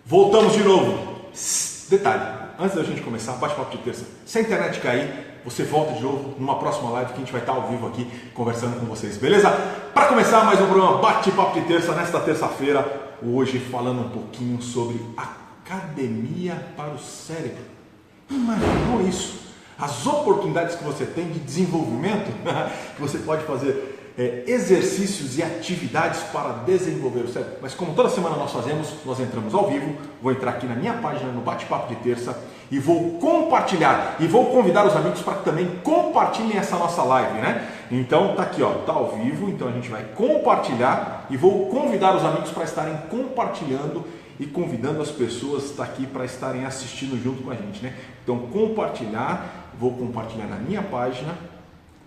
Voltamos de novo. Detalhe, antes da gente começar, bate-papo de terça. Se a internet cair, você volta de novo numa próxima live que a gente vai estar ao vivo aqui conversando com vocês, beleza? Para começar mais um programa Bate-Papo de Terça, nesta terça-feira, hoje falando um pouquinho sobre academia para o cérebro. Imaginou isso? As oportunidades que você tem de desenvolvimento, que você pode fazer exercícios e atividades para desenvolver o cérebro. Mas como toda semana nós fazemos, nós entramos ao vivo, vou entrar aqui na minha página no Bate-Papo de Terça e vou compartilhar e vou convidar os amigos para que também compartilhem essa nossa live, né? Então tá aqui, ó, tá ao vivo, então a gente vai compartilhar e vou convidar os amigos para estarem compartilhando e convidando as pessoas tá aqui para estarem assistindo junto com a gente, né? Então compartilhar, vou compartilhar na minha página,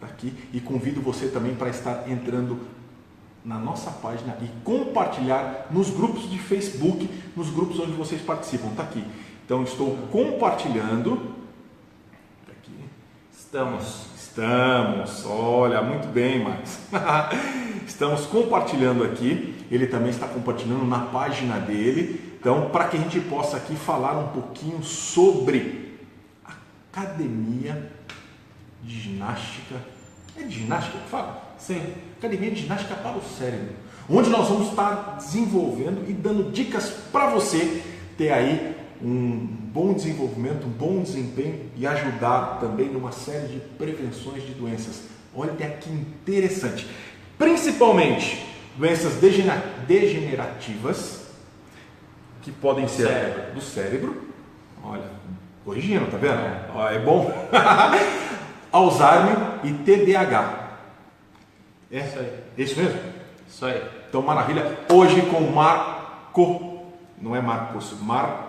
tá aqui, e convido você também para estar entrando na nossa página e compartilhar nos grupos de Facebook, nos grupos onde vocês participam, tá aqui. Então estou compartilhando, tá aqui. Estamos, olha, muito bem, Max. Estamos compartilhando aqui, ele também está compartilhando na página dele, então para que a gente possa aqui falar um pouquinho sobre academia de ginástica. É de ginástica que fala? Sim. Academia de ginástica para o cérebro, onde nós vamos estar desenvolvendo e dando dicas para você ter aí um bom desenvolvimento, um bom desempenho e ajudar também numa série de prevenções de doenças. Olha que interessante. Principalmente doenças degenerativas que podem ser do cérebro. Olha, corrigindo, tá vendo? É bom. Alzheimer e TDAH. É isso aí. Isso mesmo? Isso aí. Então, maravilha. Hoje com Marco, não é Marcos, Marco.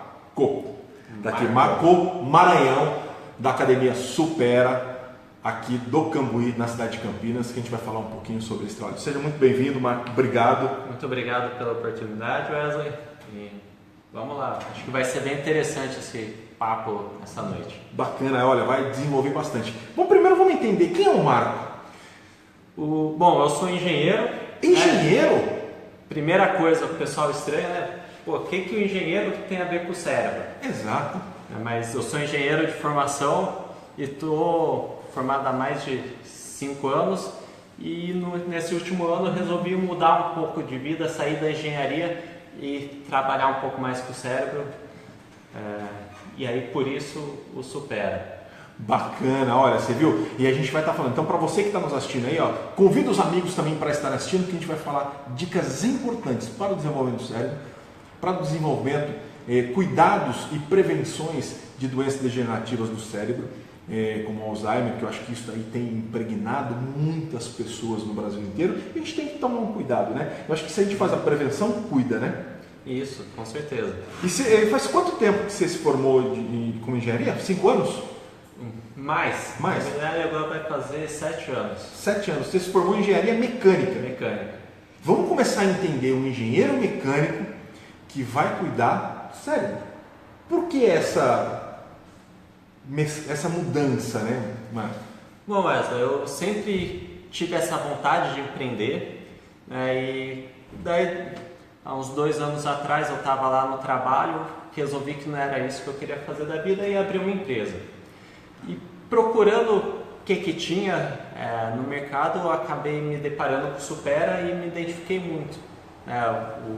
Daqui, Marco Maranhão, da Academia Supera, aqui do Cambuí, na cidade de Campinas, que a gente vai falar um pouquinho sobre esse trabalho. Seja muito bem-vindo, Marco. Obrigado. Muito obrigado pela oportunidade, Wesley. E vamos lá. Acho que vai ser bem interessante esse papo essa noite. Bacana, olha, vai desenvolver bastante. Bom, primeiro vamos entender quem é o Marco. Bom, eu sou engenheiro. Engenheiro? Né? Primeira coisa que o pessoal estranha, né? Pô, o que o engenheiro tem a ver com o cérebro? Exato. Mas eu sou engenheiro de formação e estou formado há mais de 5 anos e nesse último ano eu resolvi mudar um pouco de vida, sair da engenharia e trabalhar um pouco mais com o cérebro. E aí por isso o Supera. Bacana, olha, você viu? E a gente vai estar falando, então para você que está nos assistindo aí, ó, convida os amigos também para estar assistindo, que a gente vai falar dicas importantes para o desenvolvimento do cérebro, para o desenvolvimento, cuidados e prevenções de doenças degenerativas do cérebro, como Alzheimer, que eu acho que isso aí tem impregnado muitas pessoas no Brasil inteiro, e a gente tem que tomar um cuidado, né? Eu acho que se a gente faz a prevenção, cuida, né? Isso, com certeza. E faz quanto tempo que você se formou com engenharia? 5 anos? Mais. Na verdade, agora vai fazer 7 anos. 7 anos. Você se formou em engenharia mecânica. Mecânica. Vamos começar a entender um engenheiro mecânico que vai cuidar do cérebro. Por que essa mudança, né, Marco? Bom, Wesley, eu sempre tive essa vontade de empreender, né, e daí, há uns 2 anos atrás, eu estava lá no trabalho, resolvi que não era isso que eu queria fazer da vida e abri uma empresa. E procurando o que tinha no mercado, eu acabei me deparando com o Supera e me identifiquei muito.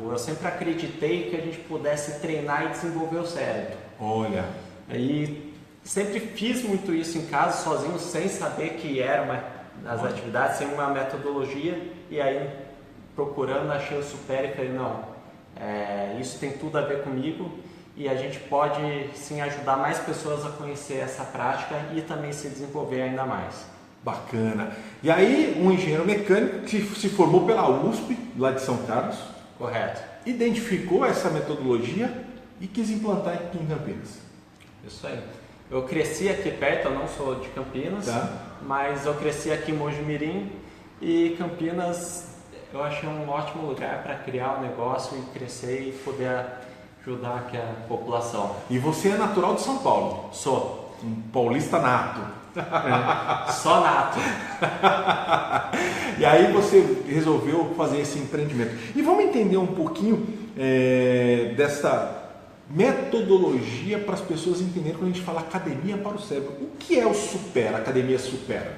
Eu sempre acreditei que a gente pudesse treinar e desenvolver o cérebro. Olha. E sempre fiz muito isso em casa, sozinho, sem saber que era as atividades, sem uma metodologia. E aí, procurando, achei o Supera e falei, não, isso tem tudo a ver comigo. E a gente pode sim ajudar mais pessoas a conhecer essa prática e também se desenvolver ainda mais. Bacana. E aí, um engenheiro mecânico que se formou pela USP, lá de São Carlos. Correto. Identificou essa metodologia e quis implantar aqui em Campinas. Isso aí. Eu cresci aqui perto, eu não sou de Campinas, mas eu cresci aqui em Mogi Mirim e Campinas eu achei um ótimo lugar para criar um negócio e crescer e poder ajudar aqui a população. E você é natural de São Paulo? Sou. Um paulista nato. Só nato. E aí você resolveu fazer esse empreendimento. E vamos entender um pouquinho metodologia para as pessoas entenderem quando a gente fala academia para o cérebro. O que é o Supera, Academia Supera?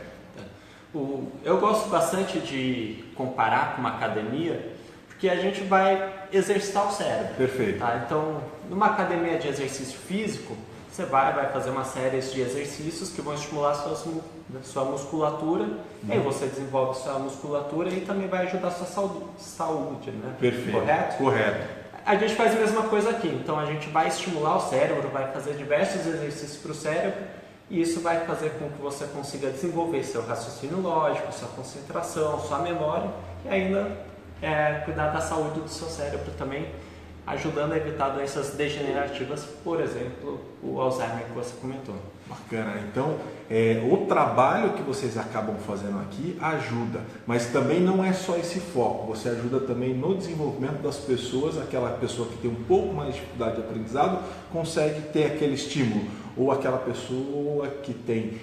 Eu gosto bastante de comparar com uma academia, porque a gente vai exercitar o cérebro. Perfeito. Tá? Então, numa academia de exercício físico, você vai fazer uma série de exercícios que vão estimular a sua musculatura, e aí você desenvolve sua musculatura e também vai ajudar a sua saúde, né? Perfeito. Correto? Correto. A gente faz a mesma coisa aqui, então a gente vai estimular o cérebro, vai fazer diversos exercícios para o cérebro, e isso vai fazer com que você consiga desenvolver seu raciocínio lógico, sua concentração, sua memória, e ainda cuidar da saúde do seu cérebro também, ajudando a evitar doenças degenerativas, por exemplo, o Alzheimer que você comentou. Bacana. Então, o trabalho que vocês acabam fazendo aqui ajuda, mas também não é só esse foco. Você ajuda também no desenvolvimento das pessoas, aquela pessoa que tem um pouco mais de dificuldade de aprendizado, consegue ter aquele estímulo, ou aquela pessoa que tem,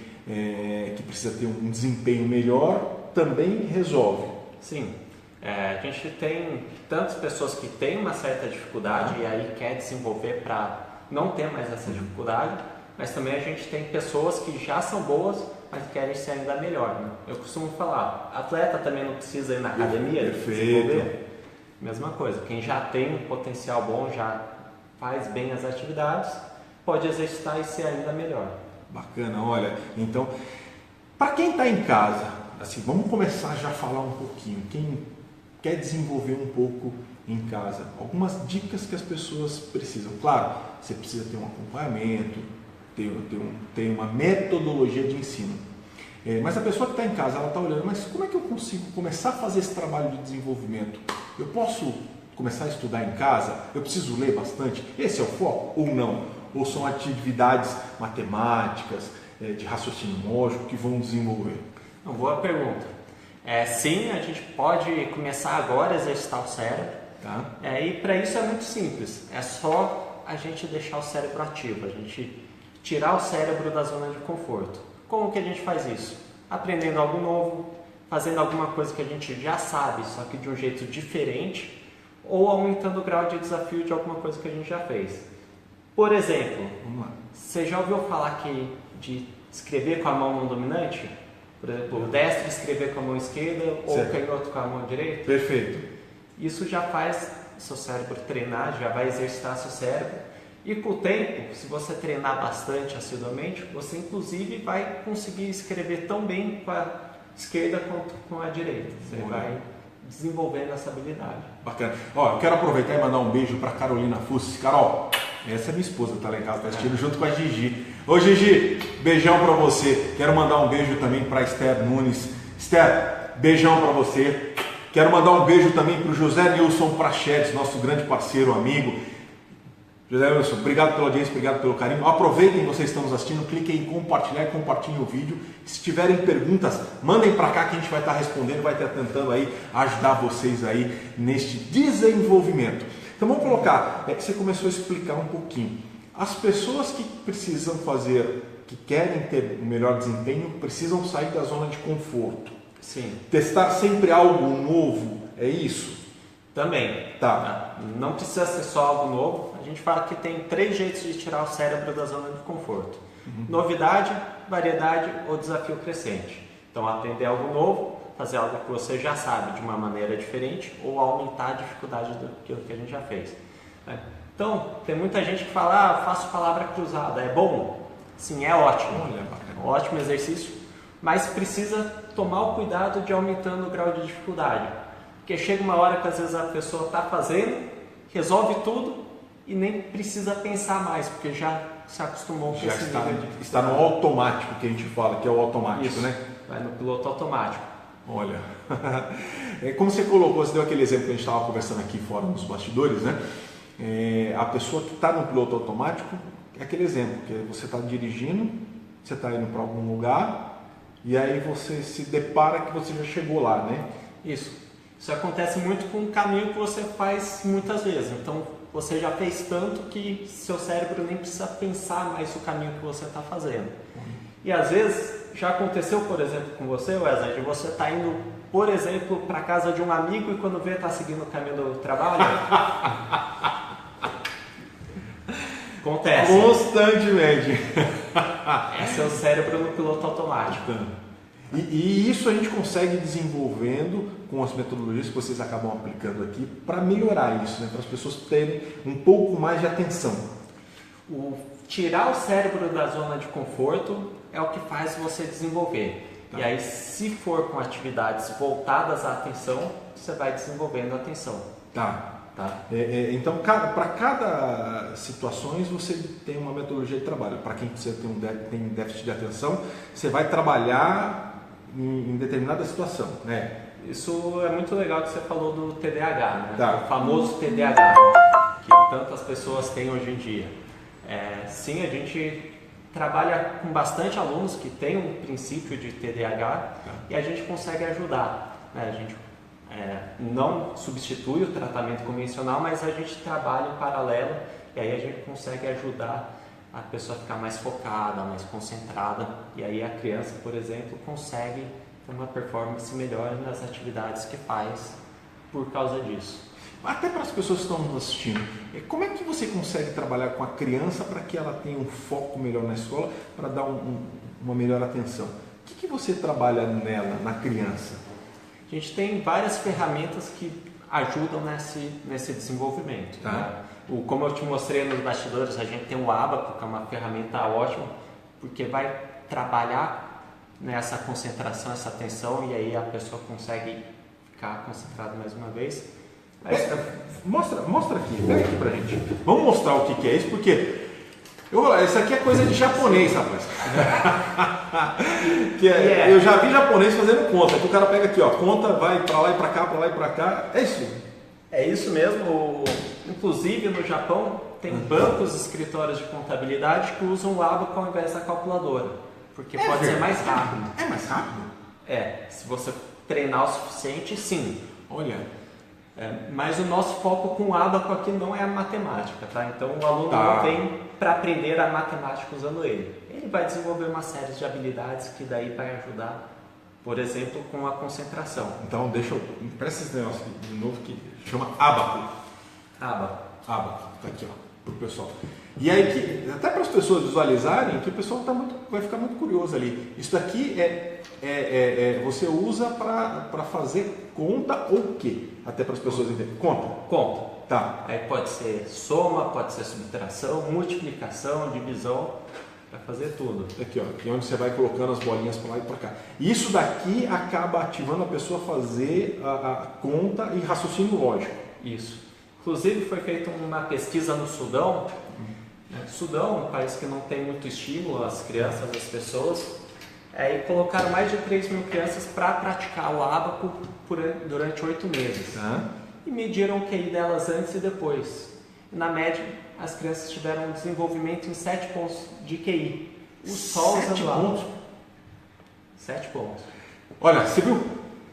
que precisa ter um desempenho melhor, também resolve. Sim. A gente tem tantas pessoas que têm uma certa dificuldade e aí quer desenvolver para não ter mais essa dificuldade, mas também a gente tem pessoas que já são boas, mas querem ser ainda melhor. Né? Eu costumo falar, atleta também não precisa ir na academia desenvolver. Mesma coisa, quem já tem um potencial bom, já faz bem as atividades, pode exercitar e ser ainda melhor. Bacana, olha, então, para quem está em casa, assim, vamos começar já a falar um pouquinho, quem quer desenvolver um pouco em casa, algumas dicas que as pessoas precisam. Claro, você precisa ter um acompanhamento, ter uma metodologia de ensino. Mas a pessoa que está em casa, ela está olhando, mas como é que eu consigo começar a fazer esse trabalho de desenvolvimento? Eu posso começar a estudar em casa? Eu preciso ler bastante? Esse é o foco ou não? Ou são atividades matemáticas, de raciocínio lógico que vão desenvolver? Uma boa pergunta. Sim, a gente pode começar agora a exercitar o cérebro. Tá. E para isso é muito simples. É só a gente deixar o cérebro ativo, a gente tirar o cérebro da zona de conforto. Como que a gente faz isso? Aprendendo algo novo, fazendo alguma coisa que a gente já sabe, só que de um jeito diferente, ou aumentando o grau de desafio de alguma coisa que a gente já fez. Por exemplo, Vamos lá. Você já ouviu falar de escrever com a mão não dominante? Por exemplo, o destro escrever com a mão esquerda ou o canhoto com a mão direita? Perfeito. Isso já faz seu cérebro treinar, já vai exercitar seu cérebro. E com o tempo, se você treinar bastante assiduamente, você inclusive vai conseguir escrever tão bem com a esquerda quanto com a direita. Você vai desenvolvendo essa habilidade. Bacana. Eu quero aproveitar e mandar um beijo para Carolina Fussi. Carol, essa é minha esposa, tá lá em casa, tá assistindo junto com a Gigi. Ô Gigi, beijão para você. Quero mandar um beijo também para Esther Nunes. Esther, beijão para você. Quero mandar um beijo também para o José Nilson Prachedes, nosso grande parceiro, amigo. José Nilson, obrigado pela audiência, obrigado pelo carinho. Aproveitem que vocês estão nos assistindo, cliquem em compartilhar e compartilhem o vídeo. Se tiverem perguntas, mandem para cá que a gente vai estar respondendo, vai estar tentando aí ajudar vocês aí neste desenvolvimento. Então vamos colocar, você começou a explicar um pouquinho. As pessoas que precisam fazer, que querem ter um melhor desempenho, precisam sair da zona de conforto. Sim. Testar sempre algo novo, é isso? Também. Tá. Não precisa ser só algo novo. A gente fala que tem 3 jeitos de tirar o cérebro da zona de conforto. Novidade, variedade ou desafio crescente. Então aprender algo novo, fazer algo que você já sabe de uma maneira diferente ou aumentar a dificuldade daquilo que a gente já fez. Então, tem muita gente que fala, faço palavra cruzada, é bom? Sim, é ótimo. Olha, bacana. Ótimo exercício, mas precisa tomar o cuidado de aumentando o grau de dificuldade. Porque chega uma hora que às vezes a pessoa está fazendo, resolve tudo e nem precisa pensar mais, porque já se acostumou com esse nível. Está no automático que a gente fala, que é o automático, Isso, né? vai no piloto automático. Olha, como você colocou, você deu aquele exemplo que a gente estava conversando aqui fora nos bastidores, né? A pessoa que está no piloto automático é aquele exemplo, que você está dirigindo, você está indo para algum lugar e aí você se depara que você já chegou lá, né? Isso acontece muito com o caminho que você faz muitas vezes. Então, você já fez tanto que seu cérebro nem precisa pensar mais o caminho que você está fazendo. E às vezes, já aconteceu, por exemplo, com você, Wesley, de você estar indo, por exemplo, para casa de um amigo e quando vê, está seguindo o caminho do trabalho. Acontece. Constantemente. Esse é o cérebro no piloto automático. E isso a gente consegue desenvolvendo com as metodologias que vocês acabam aplicando aqui para melhorar isso, né? Para as pessoas terem um pouco mais de atenção. Tirar o cérebro da zona de conforto é o que faz você desenvolver. Tá. E aí, se for com atividades voltadas à atenção, você vai desenvolvendo a atenção. Tá. Então, para cada situação, você tem uma metodologia de trabalho. Para quem você tem déficit de atenção, você vai trabalhar em determinada situação, né? Isso é muito legal que você falou do TDAH, né? Tá. O famoso TDAH, que tantas pessoas têm hoje em dia. Sim, a gente trabalha com bastante alunos que têm um princípio de TDAH e a gente consegue ajudar, né? A gente não substitui o tratamento convencional, mas a gente trabalha em paralelo e aí a gente consegue ajudar a pessoa a ficar mais focada, mais concentrada, e aí a criança, por exemplo, consegue ter uma performance melhor nas atividades que faz por causa disso. Até para as pessoas que estão nos assistindo, como é que você consegue trabalhar com a criança para que ela tenha um foco melhor na escola, para dar uma melhor atenção? O que você trabalha nela, na criança? A gente tem várias ferramentas que ajudam nesse desenvolvimento. Tá. Né? Como eu te mostrei nos bastidores, a gente tem o Abaco, que é uma ferramenta ótima, porque vai trabalhar nessa concentração, essa atenção, e aí a pessoa consegue ficar concentrada mais uma vez. Mostra aqui, pega aqui pra gente. Vamos mostrar o que é isso, porque isso aqui é coisa de japonês, rapaz. Eu já vi japonês fazendo conta. Que o cara pega aqui, ó, conta, vai pra lá e pra cá, pra lá e pra cá. É isso. É isso mesmo. Inclusive no Japão tem bancos, escritórios de contabilidade que usam o Abaco ao invés da calculadora, porque pode ser mais rápido. É mais rápido? Se você treinar o suficiente, sim. Olha. Mas o nosso foco com o Abaco aqui não é a matemática, tá? Então o aluno não vem para aprender a matemática usando ele. Ele vai desenvolver uma série de habilidades que daí vai ajudar, por exemplo, com a concentração. Então deixa eu... Presta esse negócio aqui de novo que chama Abaco. Abaco, tá aqui, ó, pro pessoal. E aí, até para as pessoas visualizarem, que o pessoal vai ficar muito curioso ali. Isso daqui você usa para fazer conta ou o quê? Até para as pessoas entenderem. Conta. Tá. Aí pode ser soma, pode ser subtração, multiplicação, divisão, para fazer tudo. Aqui, ó, aqui onde você vai colocando as bolinhas para lá e para cá. Isso daqui acaba ativando a pessoa a fazer a conta e raciocínio lógico. Isso. Inclusive foi feita uma pesquisa no Sudão. Sudão, um país que não tem muito estímulo às crianças, às pessoas. Aí colocaram mais de 3 mil crianças para praticar o Abaco durante 8 meses. E mediram o QI delas antes e depois. Na média, as crianças tiveram um desenvolvimento em 7 pontos de QI. Só usando o Abaco. 7 pontos. Olha, você viu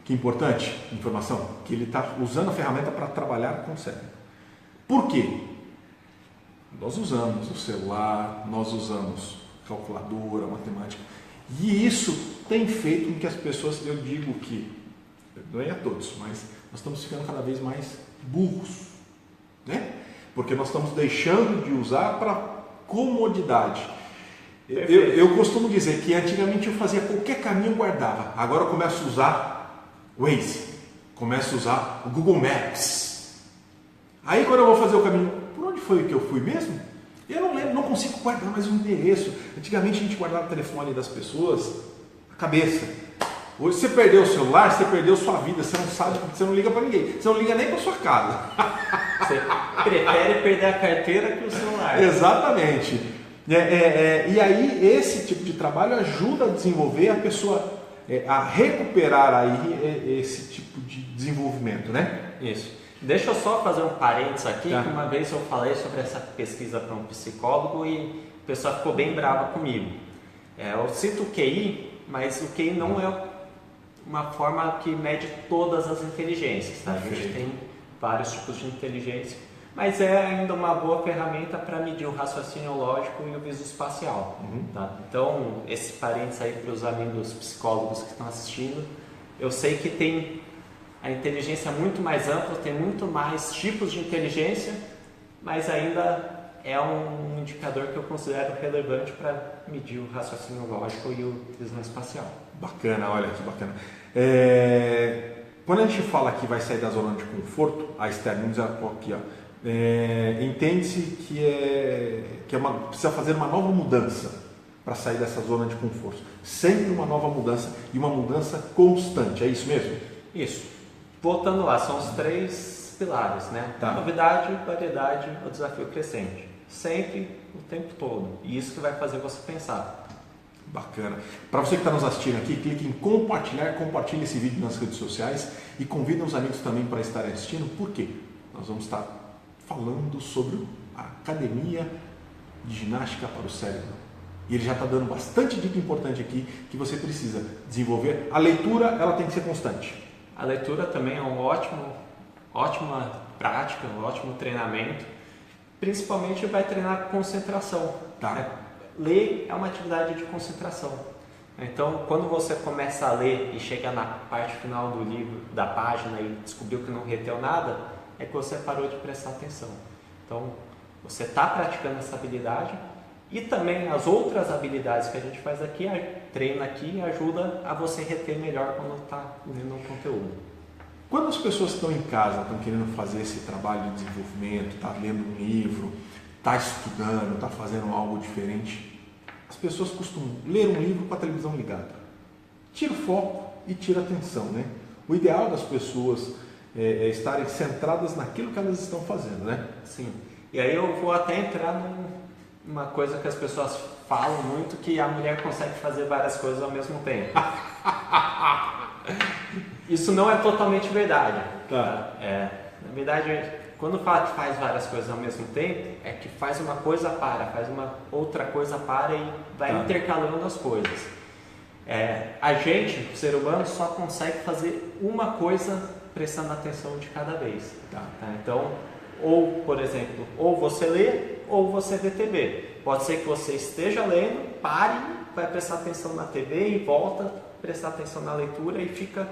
que importante informação? Que ele está usando a ferramenta para trabalhar com o cérebro. Por quê? Nós usamos o celular, nós usamos calculadora, matemática. E isso tem feito com que as pessoas, eu digo que, não é a todos, mas nós estamos ficando cada vez mais burros, né? Porque nós estamos deixando de usar para comodidade. Eu costumo dizer que antigamente eu fazia qualquer caminho e guardava. Agora eu começo a usar o Waze, começo a usar o Google Maps. Aí quando eu vou fazer o caminho, por onde foi que eu fui mesmo? Eu não lembro, não consigo guardar mais o endereço. Antigamente a gente guardava o telefone das pessoas na cabeça. Hoje você perdeu o celular, você perdeu sua vida, você não sabe, você não liga para ninguém, você não liga nem para sua casa. Você prefere perder a carteira que o celular. Exatamente. E aí esse tipo de trabalho ajuda a desenvolver a pessoa a recuperar aí esse tipo de desenvolvimento, né? Isso. Deixa eu só fazer um parênteses aqui, Tá. que uma vez eu falei sobre essa pesquisa para um psicólogo e a pessoa ficou bem brava comigo. Eu cito o QI, mas o QI não é uma forma que mede todas as inteligências, tá? A gente tem vários tipos de inteligência, mas é ainda uma boa ferramenta para medir o raciocínio lógico e o visoespacial. Tá? Então, esse parênteses aí para os amigos psicólogos que estão assistindo, eu sei que tem a inteligência muito mais ampla, tem muito mais tipos de inteligência, mas ainda é um indicador que eu considero relevante para medir o raciocínio lógico e o prisma espacial. Bacana, olha que bacana. Quando a gente fala que vai sair da zona de conforto, a Esther Nunes aqui, ó, entende-se que precisa fazer uma nova mudança para sair dessa zona de conforto. Sempre uma nova mudança e uma mudança constante, é isso mesmo? Isso. Voltando lá, são os 3 pilares, né? Tá. Novidade, variedade, o desafio crescente. Sempre, o tempo todo. E isso que vai fazer você pensar. Bacana. Para você que está nos assistindo aqui, clique em compartilhar, compartilhe esse vídeo nas redes sociais e convida os amigos também para estarem assistindo. Por quê? Nós vamos estar falando sobre a academia de ginástica para o cérebro. E ele já está dando bastante dica importante aqui que você precisa desenvolver. A leitura, ela tem que ser constante. A leitura também é ótima prática, um ótimo treinamento. Principalmente vai treinar concentração. Tá. Ler é uma atividade de concentração. Então, quando você começa a ler e chega na parte final do livro, da página e descobriu que não reteu nada, é que você parou de prestar atenção. Então, você está praticando essa habilidade e também as outras habilidades que a gente faz aqui, treina aqui, ajuda a você reter melhor quando está lendo o conteúdo. Quando as pessoas estão em casa, estão querendo fazer esse trabalho de desenvolvimento, está lendo um livro, está estudando, está fazendo algo diferente, as pessoas costumam ler um livro com a televisão ligada. Tira o foco e tira a atenção, né? O ideal das pessoas é estarem centradas naquilo que elas estão fazendo, né? Sim. E aí eu vou até entrar numa coisa que as pessoas falam muito, que a mulher consegue fazer várias coisas ao mesmo tempo. Isso não é totalmente verdade. Tá. Na verdade, quando fala que faz várias coisas ao mesmo tempo, é que faz uma coisa faz uma outra coisa e vai intercalando as coisas. A gente, o ser humano, só consegue fazer uma coisa prestando atenção de cada vez. Tá. Então, ou, por exemplo, ou você lê ou você vê TV. Pode ser que você esteja lendo, pare, vai prestar atenção na TV e volta, prestar atenção na leitura e fica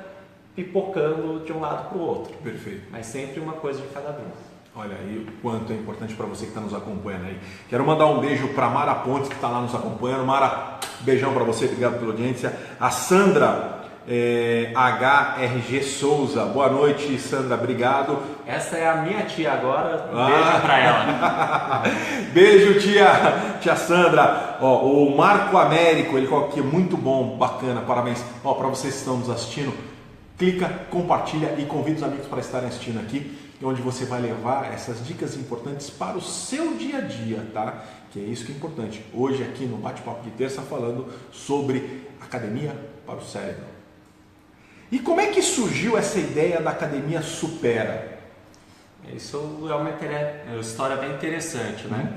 pipocando de um lado para o outro. Perfeito. Mas sempre uma coisa de cada vez. Olha aí o quanto é importante para você que está nos acompanhando aí. Quero mandar um beijo para Mara Pontes, que está lá nos acompanhando. Mara, beijão para você, obrigado pela audiência. A Sandra HRG Souza, boa noite, Sandra, obrigado. Essa é a minha tia agora, beijo para ela. Beijo, tia Sandra. O Marco Américo, ele coloca aqui, muito bom, bacana, parabéns. Para vocês que estão nos assistindo, clica, compartilha e convida os amigos para estarem assistindo aqui, onde você vai levar essas dicas importantes para o seu dia a dia, tá? Que é isso que é importante. Hoje aqui no Bate-Papo de Terça falando sobre academia para o cérebro. E como é que surgiu essa ideia da Academia Supera? Isso é uma história bem interessante, né?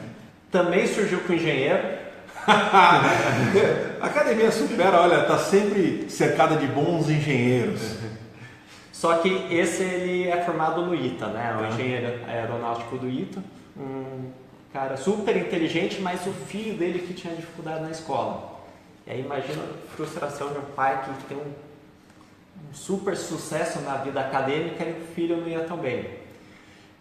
Também surgiu com o engenheiro. A Academia Supera, olha, está sempre cercada de bons engenheiros. Só que ele é formado no ITA, né? O engenheiro aeronáutico do ITA, um cara super inteligente, mas o filho dele que tinha dificuldade na escola. E aí imagina a frustração de um pai que tem um super sucesso na vida acadêmica e o filho não ia tão bem.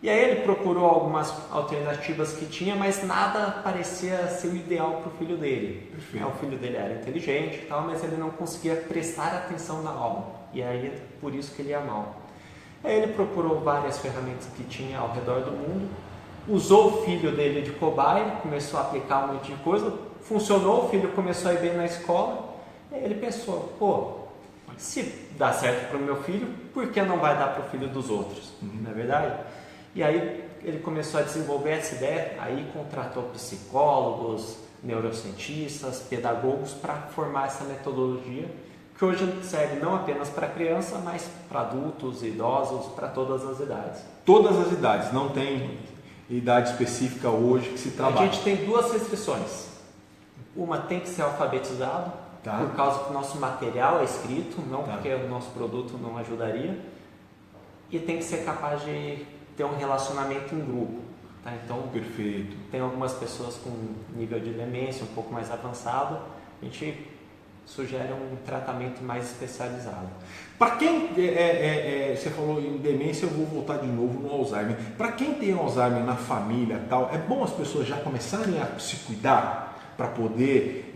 E aí ele procurou algumas alternativas que tinha, mas nada parecia ser o ideal para o filho dele. O filho dele era inteligente e tal, mas ele não conseguia prestar atenção na aula. E aí por isso que ele ia mal. Aí ele procurou várias ferramentas que tinha ao redor do mundo, usou o filho dele de cobaia, começou a aplicar um monte de coisa, funcionou, o filho começou a ir bem na escola. Aí ele pensou, se dá certo para o meu filho, por que não vai dar para o filho dos outros? Não é verdade? E aí ele começou a desenvolver essa ideia, aí contratou psicólogos, neurocientistas, pedagogos para formar essa metodologia, que hoje serve não apenas para criança, mas para adultos, idosos, para todas as idades. Todas as idades, não tem idade específica hoje que se trabalha. A gente tem 2 restrições. Uma tem que ser alfabetizado, por causa que o nosso material é escrito, não porque o nosso produto não ajudaria, e tem que ser capaz de ter um relacionamento em grupo. Então, perfeito. Tem algumas pessoas com nível de demência um pouco mais avançado, a gente sugere um tratamento mais especializado. Para quem, você falou em demência, eu vou voltar de novo no Alzheimer. Para quem tem Alzheimer na família tal, é bom as pessoas já começarem a se cuidar para poder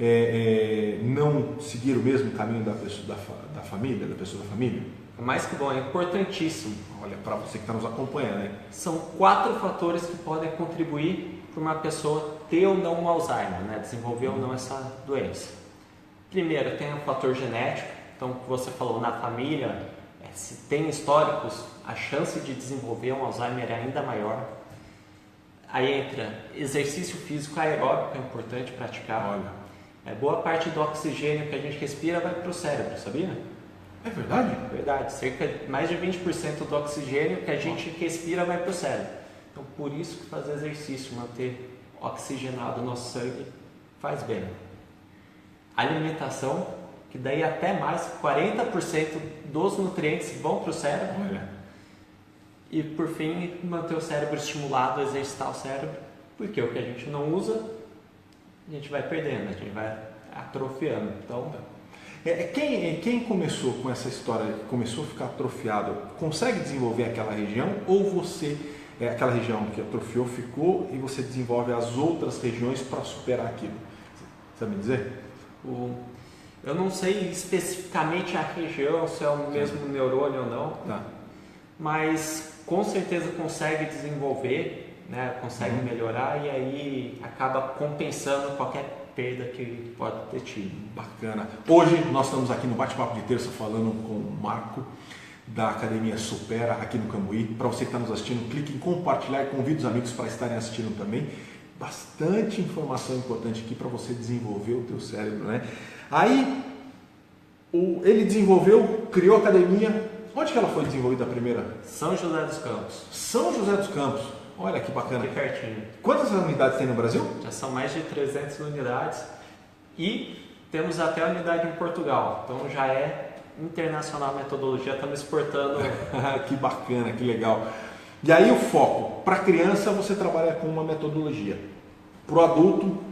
não seguir o mesmo caminho da pessoa da família, da pessoa da família? Mais que bom, é importantíssimo. Olha, para você que está nos acompanhando, né? São 4 fatores que podem contribuir para uma pessoa ter ou não um Alzheimer, né? Desenvolver ou não essa doença. Primeiro, tem o fator genético. Então, o que você falou, na família, se tem históricos, a chance de desenvolver um Alzheimer é ainda maior. Aí entra exercício físico aeróbico, é importante praticar. Olha. Boa parte do oxigênio que a gente respira vai para o cérebro, sabia? É verdade? Verdade, mais de 20% do oxigênio que a gente respira vai para o cérebro. Então, por isso que fazer exercício, manter oxigenado o nosso sangue, faz bem. Alimentação, que daí até mais, 40% dos nutrientes vão para o cérebro. Olha. E por fim, manter o cérebro estimulado, exercitar o cérebro, porque o que a gente não usa, a gente vai perdendo, a gente vai atrofiando. Então, quem começou com essa história, começou a ficar atrofiado, consegue desenvolver aquela região ou você, aquela região que atrofiou ficou e você desenvolve as outras regiões para superar aquilo? Sabe me dizer? Eu não sei especificamente a região, se é o mesmo neurônio ou não, tá. Mas com certeza consegue desenvolver, né? Consegue melhorar e aí acaba compensando qualquer perda que pode ter tido. Bacana. Hoje nós estamos aqui no Bate-Papo de Terça falando com o Marco da Academia Supera aqui no Cambuí. Para você que está nos assistindo, clique em compartilhar e convide os amigos para estarem assistindo também. Bastante informação importante aqui para você desenvolver o teu cérebro, né? Aí ele desenvolveu, criou a academia. Onde que ela foi desenvolvida a primeira? São José dos Campos. São José dos Campos. Olha que bacana. Aqui pertinho. Quantas unidades tem no Brasil? Já são mais de 300 unidades e temos até a unidade em Portugal. Então já é internacional a metodologia, estamos exportando. Que bacana, que legal. E aí o foco, para criança você trabalha com uma metodologia, para o adulto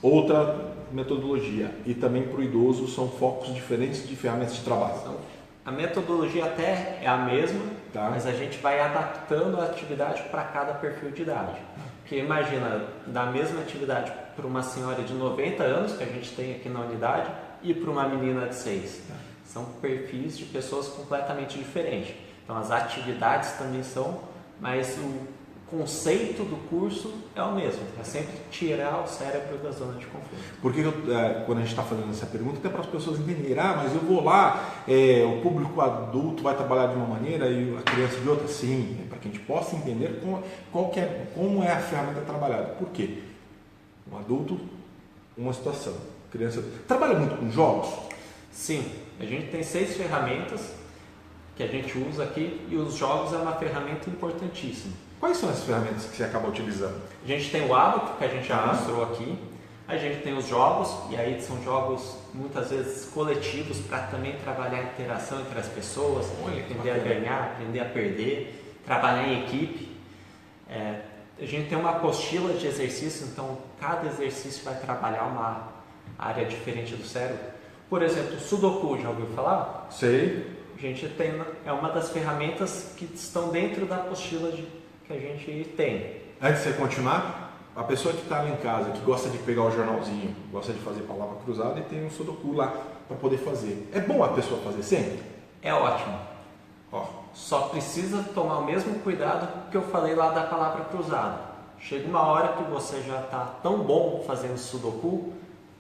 outra metodologia e também para o idoso são focos diferentes de ferramentas de trabalho. Então, a metodologia até é a mesma, tá. Mas a gente vai adaptando a atividade para cada perfil de idade. Porque imagina, da mesma atividade para uma senhora de 90 anos, que a gente tem aqui na unidade, e para uma menina de 6. Tá. São perfis de pessoas completamente diferentes. Então as atividades também são, mas o conceito do curso é o mesmo. É sempre tirar o cérebro da zona de conforto. Porque quando a gente está fazendo essa pergunta, até para as pessoas entenderem, mas eu vou lá, o público adulto vai trabalhar de uma maneira e a criança de outra, sim, para que a gente possa entender como é a ferramenta trabalhada. Por quê? Um adulto, uma situação. A criança trabalha muito com jogos? Sim, a gente tem 6 ferramentas que a gente usa aqui e os jogos é uma ferramenta importantíssima. Quais são as ferramentas que você acaba utilizando? A gente tem o hábito, que a gente já mostrou aqui. A gente tem os jogos, e aí são jogos muitas vezes coletivos para também trabalhar a interação entre as pessoas, aprender a ganhar, aprender a perder, trabalhar em equipe. A gente tem uma apostila de exercício, então cada exercício vai trabalhar uma área diferente do cérebro. Por exemplo, Sudoku, já ouviu falar? Sei. A gente tem, é uma das ferramentas que estão dentro da apostila que a gente tem. Antes de você continuar, a pessoa que está lá em casa, que gosta de pegar o jornalzinho, gosta de fazer palavra cruzada e tem um Sudoku lá para poder fazer. É bom a pessoa fazer sempre? É ótimo. Só precisa tomar o mesmo cuidado que eu falei lá da palavra cruzada. Chega uma hora que você já está tão bom fazendo Sudoku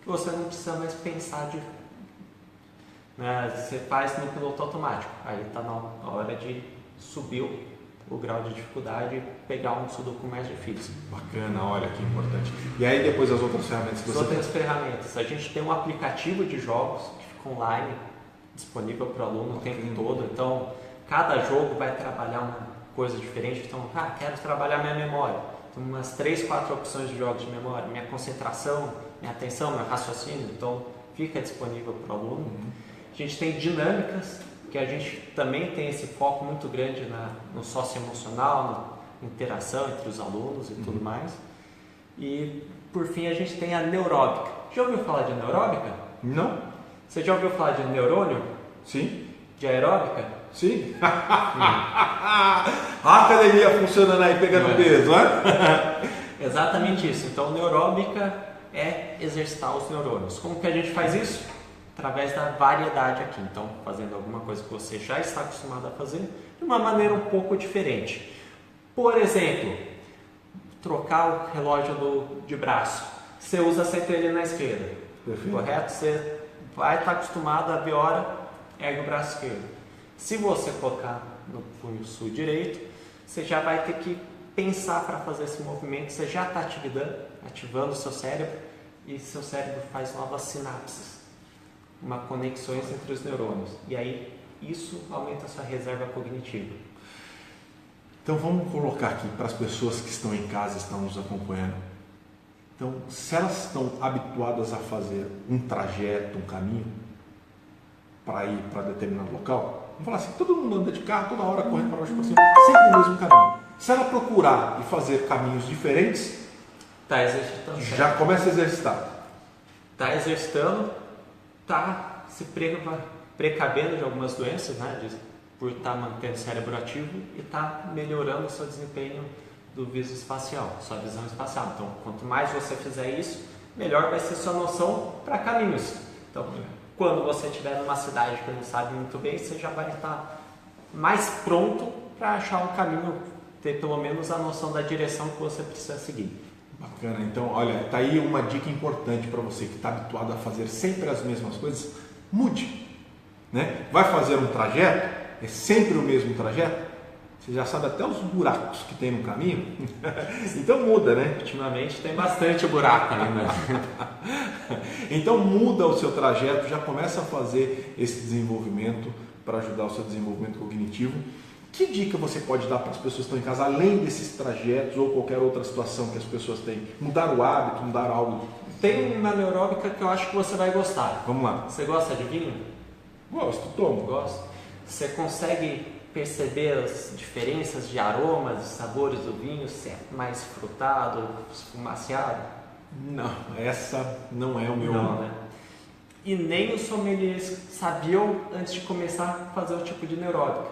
que você não precisa mais pensar você faz no piloto automático. Aí está na hora de subir o grau de dificuldade e pegar um Sudoku mais difícil. Bacana, olha que importante. E aí depois as outras ferramentas que você tem? Outras ferramentas. A gente tem um aplicativo de jogos que fica online, disponível para o aluno o tempo todo. Então, cada jogo vai trabalhar uma coisa diferente. Então, quero trabalhar minha memória. Tem umas 3, 4 opções de jogos de memória. Minha concentração, minha atenção, meu raciocínio. Então, fica disponível para o aluno. A gente tem dinâmicas, que a gente também tem esse foco muito grande no socioemocional, na interação entre os alunos e tudo mais. E, por fim, a gente tem a neuróbica. Já ouviu falar de neuróbica? Não. Você já ouviu falar de neurônio? Sim. De aeróbica? Sim. A academia funcionando aí, pegando peso, né? Exatamente isso. Então, neuróbica é exercitar os neurônios. Como que a gente faz isso? Através da variedade aqui. Então, fazendo alguma coisa que você já está acostumado a fazer de uma maneira um pouco diferente. Por exemplo, trocar o relógio de braço. Você usa sempre ele na esquerda, correto? Você vai estar acostumado a ver hora, ergue o braço esquerdo. Se você colocar no pulso direito, você já vai ter que pensar para fazer esse movimento. Você já está ativando o seu cérebro e seu cérebro faz novas sinapses, conexões entre os neurônios. E aí isso aumenta a sua reserva cognitiva. Então vamos colocar aqui para as pessoas que estão em casa, estão nos acompanhando. Então, se elas estão habituadas a fazer um trajeto, um caminho para ir para determinado local, vamos falar assim, todo mundo anda de carro, toda hora correndo para baixo e para cima, sempre o mesmo caminho. Se ela procurar e fazer caminhos diferentes, está exercitando. Já começa a exercitar. Está exercitando, está se precavendo de algumas doenças, né? Por estar mantendo o cérebro ativo e está melhorando o seu desempenho do visoespacial, sua visão espacial. Então, quanto mais você fizer isso, melhor vai ser sua noção para caminhos. Então, quando você estiver numa cidade que não sabe muito bem, você já vai estar mais pronto para achar um caminho, ter pelo menos a noção da direção que você precisa seguir. Bacana, então olha, tá aí uma dica importante para você que está habituado a fazer sempre as mesmas coisas, mude, né? Vai fazer um trajeto, é sempre o mesmo trajeto, você já sabe até os buracos que tem no caminho, então muda, né? Ultimamente tem bastante buraco ainda. Então muda o seu trajeto, já começa a fazer esse desenvolvimento para ajudar o seu desenvolvimento cognitivo. Que dica você pode dar para as pessoas que estão em casa, além desses trajetos ou qualquer outra situação que as pessoas têm? Mudar o hábito, mudar algo? Tem uma neuróbica que eu acho que você vai gostar. Vamos lá. Você gosta de vinho? Gosto, tomo. Gosto. Você consegue perceber as diferenças de aromas e sabores do vinho? Se é mais frutado, esfumaciado? Não, essa não é o meu... Não, né? E nem os sommeliers sabiam antes de começar a fazer o tipo de neuróbica,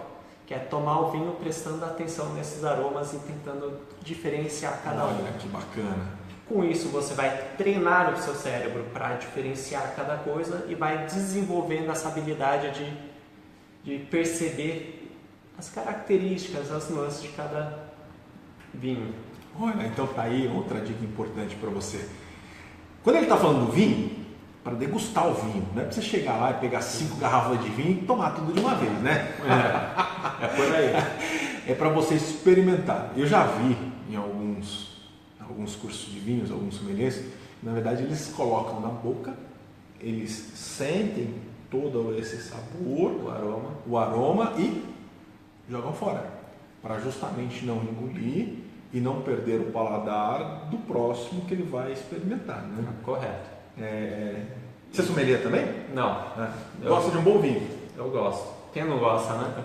que é tomar o vinho prestando atenção nesses aromas e tentando diferenciar cada um. Olha que bacana. Com isso você vai treinar o seu cérebro para diferenciar cada coisa e vai desenvolvendo essa habilidade de perceber as características, as nuances de cada vinho. Olha, então tá aí outra dica importante para você. Quando ele está falando do vinho, para degustar o vinho, não é para você chegar lá e pegar 5 garrafas de vinho e tomar tudo de uma vez, né? É por aí. É para você experimentar. Eu já vi em alguns cursos de vinhos, alguns sommeliers, na verdade eles colocam na boca, eles sentem todo esse sabor, o aroma e jogam fora, para justamente não engolir e não perder o paladar do próximo que ele vai experimentar, né? Correto. Você é sommelier também? Não. Gosta de um bom vinho? Eu gosto. Quem não gosta, né?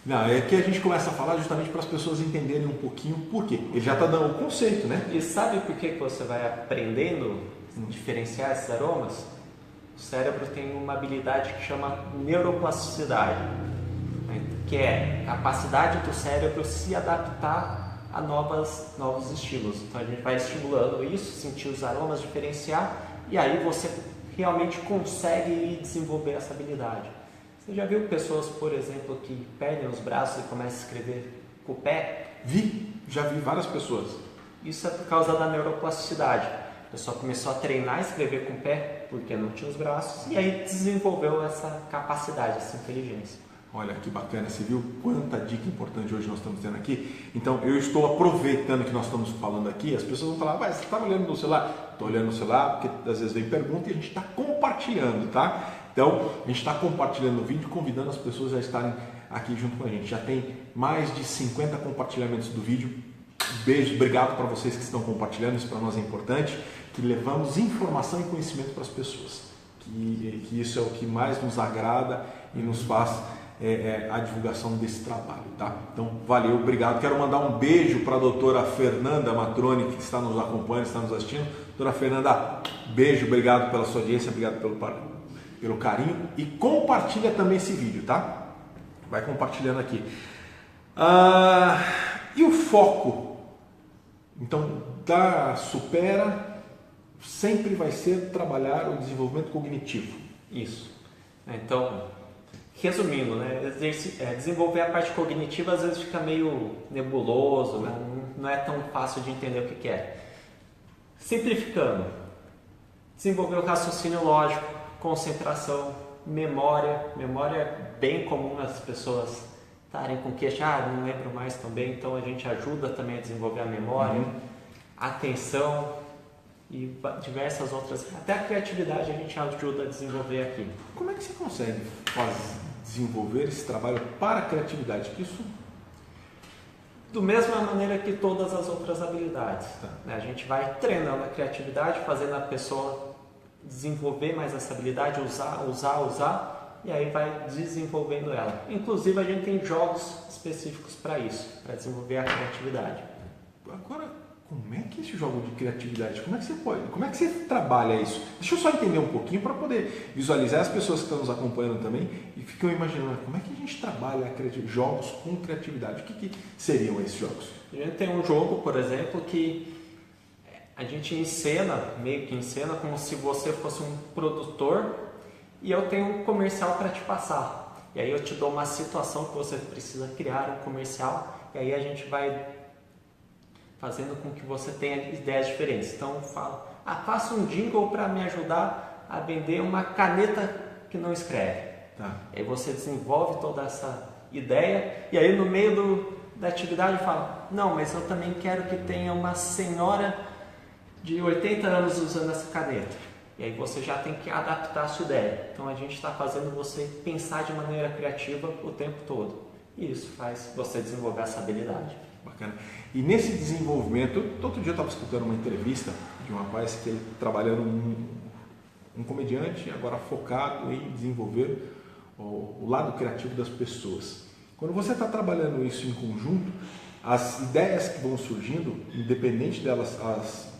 Não, é que a gente começa a falar justamente para as pessoas entenderem um pouquinho por quê. Ele já está dando o conceito, né? E sabe por que você vai aprendendo a diferenciar esses aromas? O cérebro tem uma habilidade que chama neuroplasticidade, né? Que é a capacidade do cérebro se adaptar a novos estímulos. Então a gente vai estimulando isso, sentir os aromas, diferenciar, e aí você realmente consegue desenvolver essa habilidade. Você já viu pessoas, por exemplo, que perdem os braços e começam a escrever com o pé? Já vi várias pessoas. Isso é por causa da neuroplasticidade. A pessoa começou a treinar a escrever com o pé porque não tinha os braços e aí desenvolveu essa capacidade, essa inteligência. Olha que bacana, você viu quanta dica importante hoje nós estamos tendo aqui? Então eu estou aproveitando que nós estamos falando aqui, as pessoas vão falar, mas você está olhando no celular? Estou olhando no celular porque às vezes vem pergunta e a gente está compartilhando, tá? Então a gente está compartilhando o vídeo, convidando as pessoas a estarem aqui junto com a gente. Já tem mais de 50 compartilhamentos do vídeo. Beijo, obrigado para vocês que estão compartilhando, isso para nós é importante, que levamos informação e conhecimento para as pessoas, que isso é o que mais nos agrada e nos faz a divulgação desse trabalho, tá? Então, valeu, obrigado. Quero mandar um beijo para a doutora Fernanda Matrone, que está nos acompanhando, está nos assistindo. Doutora Fernanda, beijo, obrigado pela sua audiência, obrigado pelo pelo carinho e compartilha também esse vídeo, tá? Vai compartilhando aqui. E o foco? Então, da Supera sempre vai ser trabalhar o desenvolvimento cognitivo. Isso. Então, resumindo, né, desenvolver a parte cognitiva às vezes fica meio nebuloso, né? Não é tão fácil de entender o que é. Simplificando, desenvolver o raciocínio lógico, concentração, memória. Memória é bem comum as pessoas estarem com queixa, não lembro mais também, então a gente ajuda também a desenvolver a memória, atenção e diversas outras, até a criatividade a gente ajuda a desenvolver aqui. Como é que você consegue desenvolver esse trabalho para a criatividade? Porque isso... Do mesma maneira que todas as outras habilidades. Né? A gente vai treinando a criatividade, fazendo a pessoa desenvolver mais essa habilidade, usar, e aí vai desenvolvendo ela. Inclusive a gente tem jogos específicos para isso, para desenvolver a criatividade. Agora, como é que é esse jogo de criatividade? Como é que você trabalha isso? Deixa eu só entender um pouquinho para poder visualizar as pessoas que estão nos acompanhando também e ficam imaginando como é que a gente trabalha jogos com criatividade. O que seriam esses jogos? A gente tem um jogo, por exemplo, que a gente meio que encena como se você fosse um produtor e eu tenho um comercial para te passar. E aí eu te dou uma situação que você precisa criar um comercial e aí a gente vai fazendo com que você tenha ideias diferentes. Então, faça um jingle para me ajudar a vender uma caneta que não escreve. Tá. Aí você desenvolve toda essa ideia e aí no meio da atividade fala, não, mas eu também quero que tenha uma senhora de 80 anos usando essa caneta. E aí você já tem que adaptar a sua ideia. Então a gente está fazendo você pensar de maneira criativa o tempo todo. E isso faz você desenvolver essa habilidade. Bacana. E nesse desenvolvimento, outro dia eu estava escutando uma entrevista de um rapaz que ele trabalhando um comediante, agora focado em desenvolver o lado criativo das pessoas. Quando você está trabalhando isso em conjunto, as ideias que vão surgindo, independente delas, as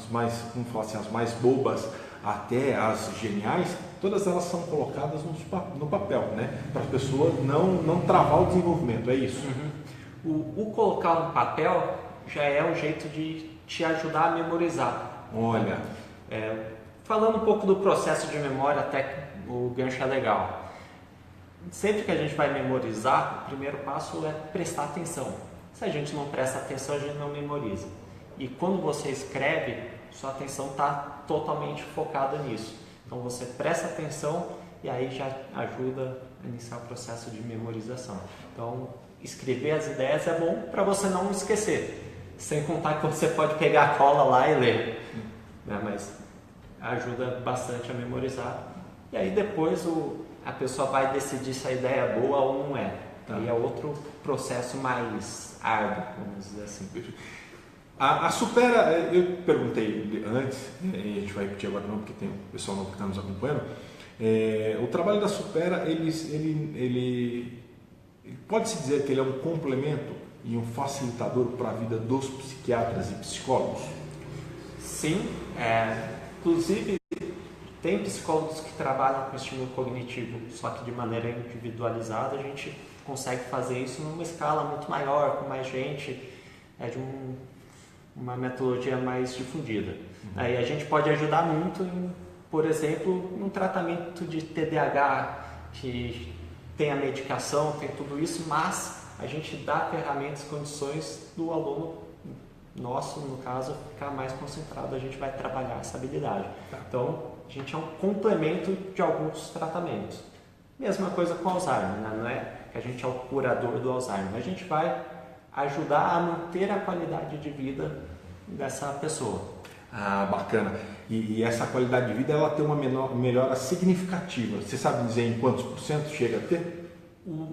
mais, como falar assim, as mais bobas até as geniais, todas elas são colocadas no papel, né? Para a pessoa não travar o desenvolvimento, é isso? O colocar no papel já é um jeito de te ajudar a memorizar. Olha. Falando um pouco do processo de memória, até o gancho é legal. Sempre que a gente vai memorizar, o primeiro passo é prestar atenção. Se a gente não presta atenção, a gente não memoriza. E quando você escreve, sua atenção está totalmente focada nisso. Então você presta atenção e aí já ajuda a iniciar o processo de memorização. Então, escrever as ideias é bom para você não esquecer. Sem contar que você pode pegar a cola lá e ler. Né? Mas ajuda bastante a memorizar. E aí depois a pessoa vai decidir se a ideia é boa ou não é. Tá. Aí é outro processo mais árduo, vamos dizer assim. A Supera, eu perguntei antes, e a gente vai repetir agora não, porque tem o pessoal novo que está nos acompanhando. O trabalho da Supera, ele pode-se dizer que ele é um complemento e um facilitador para a vida dos psiquiatras e psicólogos? Sim, inclusive tem psicólogos que trabalham com estímulo cognitivo, só que de maneira individualizada a gente consegue fazer isso numa escala muito maior, com mais gente, de uma metodologia mais difundida. Aí a gente pode ajudar muito, por exemplo, no tratamento de TDAH, que tem a medicação, tem tudo isso, mas a gente dá ferramentas, condições do aluno nosso, no caso, ficar mais concentrado, a gente vai trabalhar essa habilidade. Então, a gente é um complemento de alguns tratamentos. Mesma coisa com Alzheimer, né? Não é que a gente é o curador do Alzheimer, a gente vai ajudar a manter a qualidade de vida dessa pessoa. Ah, bacana. E essa qualidade de vida ela tem uma melhora significativa. Você sabe dizer em quantos por cento chega a ter?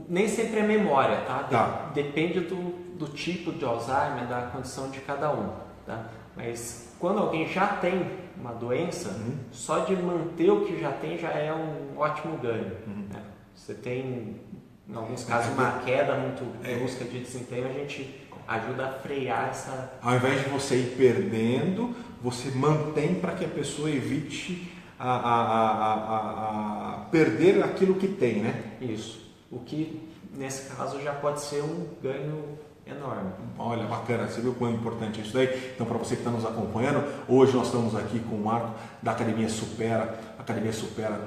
Nem sempre é memória, tá? Depende do tipo de Alzheimer, da condição de cada um, tá? Mas quando alguém já tem uma doença, só de manter o que já tem já é um ótimo ganho. Né? Você tem, em alguns casos, uma queda muito brusca de desempenho, a gente ajuda a frear essa... Ao invés de você ir perdendo, você mantém para que a pessoa evite a perder aquilo que tem, né? Isso. O que, nesse caso, já pode ser um ganho enorme. Olha, bacana, você viu quão importante é isso daí? Então, para você que está nos acompanhando, hoje nós estamos aqui com o Marco da Academia Supera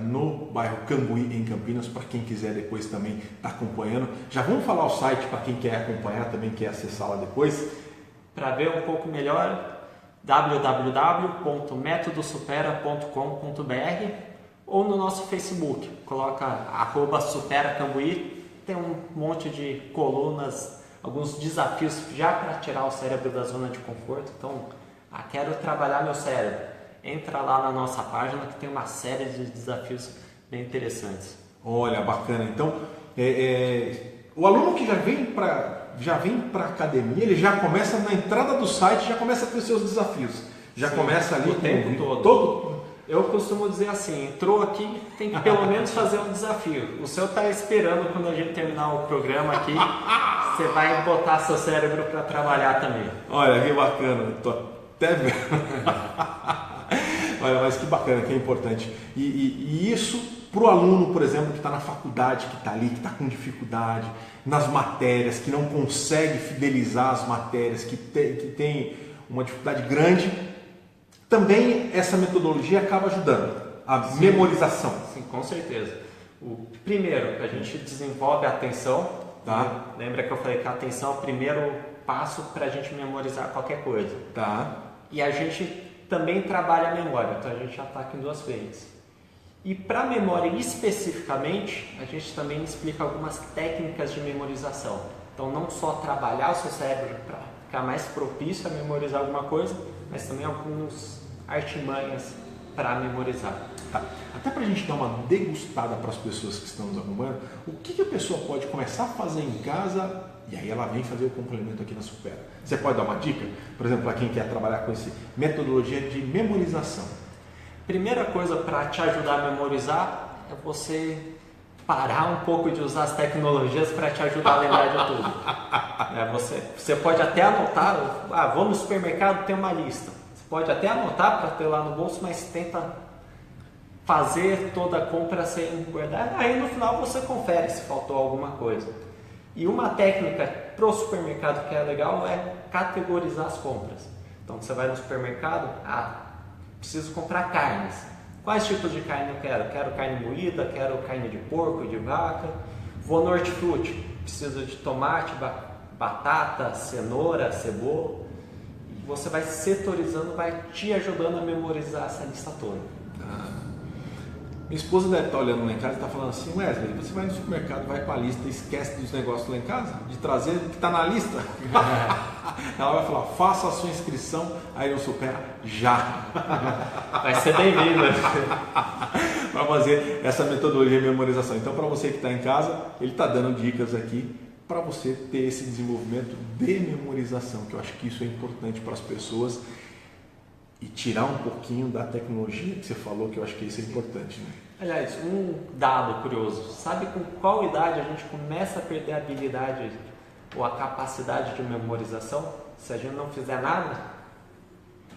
no bairro Cambuí, em Campinas, para quem quiser depois também estar acompanhando. Já vamos falar o site para quem quer acompanhar, também quer acessar lá depois? Para ver um pouco melhor, www.metodosupera.com.br ou no nosso Facebook, coloca @superacambuí, tem um monte de colunas, alguns desafios já para tirar o cérebro da zona de conforto. Então, quero trabalhar meu cérebro. Entra lá na nossa página que tem uma série de desafios bem interessantes. Olha, bacana. Então, o aluno que já vem para a academia, ele já começa na entrada do site, já começa a ter seus desafios. Já Sim, começa ali o tempo todo. Eu costumo dizer assim, entrou aqui, tem que pelo menos fazer um desafio. O seu está esperando quando a gente terminar o programa aqui, você vai botar seu cérebro para trabalhar também. Olha, que bacana, estou até vendo. Olha, mas que bacana, que é importante. E isso para o aluno, por exemplo, que está na faculdade, que está ali, que está com dificuldade nas matérias, que não consegue fidelizar as matérias, que tem uma dificuldade grande, também essa metodologia acaba ajudando a Sim, memorização. Sim, com certeza. Primeiro, a gente desenvolve a atenção. Tá. Lembra que eu falei que a atenção é o primeiro passo para a gente memorizar qualquer coisa. Tá. E a gente também trabalha a memória, então a gente ataca em duas frentes. E para a memória especificamente, a gente também explica algumas técnicas de memorização. Então não só trabalhar o seu cérebro para ficar mais propício a memorizar alguma coisa, mas também alguns artimanhas para memorizar. Tá. Até para a gente dar uma degustada para as pessoas que estão nos acompanhando, o que a pessoa pode começar a fazer em casa e aí ela vem fazer o complemento aqui na Supera? Você pode dar uma dica? Por exemplo, para quem quer trabalhar com essa metodologia de memorização. Primeira coisa para te ajudar a memorizar é você parar um pouco de usar as tecnologias para te ajudar a lembrar de tudo. Você pode até anotar, vou no supermercado, tem uma lista. Você pode até anotar para ter lá no bolso, mas tenta fazer toda a compra sem guardar. Aí no final você confere se faltou alguma coisa. E uma técnica para o supermercado que é legal é categorizar as compras. Então você vai no supermercado, preciso comprar carnes. Quais tipos de carne eu quero? Quero carne moída, quero carne de porco, de vaca. Vou no hortifruti, preciso de tomate, batata, cenoura, cebola. E você vai setorizando, vai te ajudando a memorizar essa lista toda. Minha esposa deve estar olhando lá em casa e está falando assim: Wesley, você vai no supermercado, vai com a lista e esquece dos negócios lá em casa? De trazer o que está na lista? Ela vai falar: faça a sua inscrição aí no Supera já. Vai ser bem-vindo. Para fazer essa metodologia de memorização. Então, para você que está em casa, ele está dando dicas aqui para você ter esse desenvolvimento de memorização, que eu acho que isso é importante para as pessoas. E tirar um pouquinho da tecnologia que você falou, que eu acho que isso é importante, né? Aliás, um dado curioso. Sabe com qual idade a gente começa a perder a habilidade ou a capacidade de memorização? Se a gente não fizer nada?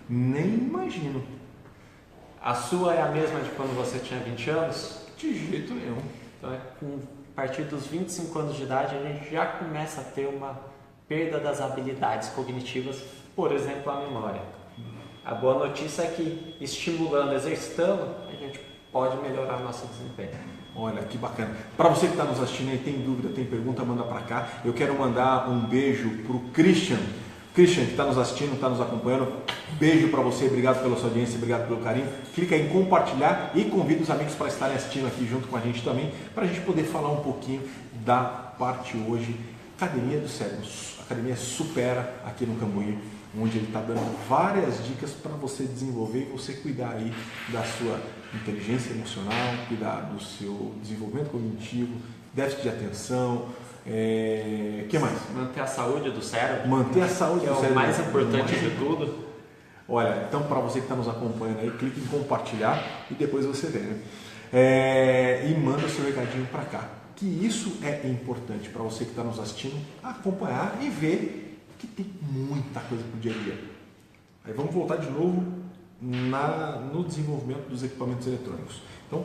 Nem imagino. A sua é a mesma de quando você tinha 20 anos? De jeito nenhum. Então, a partir dos 25 anos de idade, a gente já começa a ter uma perda das habilidades cognitivas, por exemplo, a memória. A boa notícia é que, estimulando, exercitando, a gente pode melhorar nosso desempenho. Olha, que bacana. Para você que está nos assistindo aí, tem dúvida, tem pergunta, manda para cá. Eu quero mandar um beijo para o Christian. Christian, que está nos assistindo, está nos acompanhando. Beijo para você, obrigado pela sua audiência, obrigado pelo carinho. Clica em compartilhar e convida os amigos para estarem assistindo aqui junto com a gente também, para a gente poder falar um pouquinho da parte hoje, Academia do Cérebro, Academia Supera aqui no Cambuí, onde ele está dando várias dicas para você desenvolver e você cuidar aí da sua inteligência emocional, cuidar do seu desenvolvimento cognitivo, déficit de atenção, que mais? Manter a saúde do cérebro. Manter a saúde do cérebro. É o mais importante de tudo. Olha, então para você que está nos acompanhando aí, clique em compartilhar e depois você vê, né? E manda o seu recadinho para cá. Que isso é importante para você que está nos assistindo acompanhar e ver que tem muita coisa pro dia a dia. Aí vamos voltar de novo no desenvolvimento dos equipamentos eletrônicos. Então,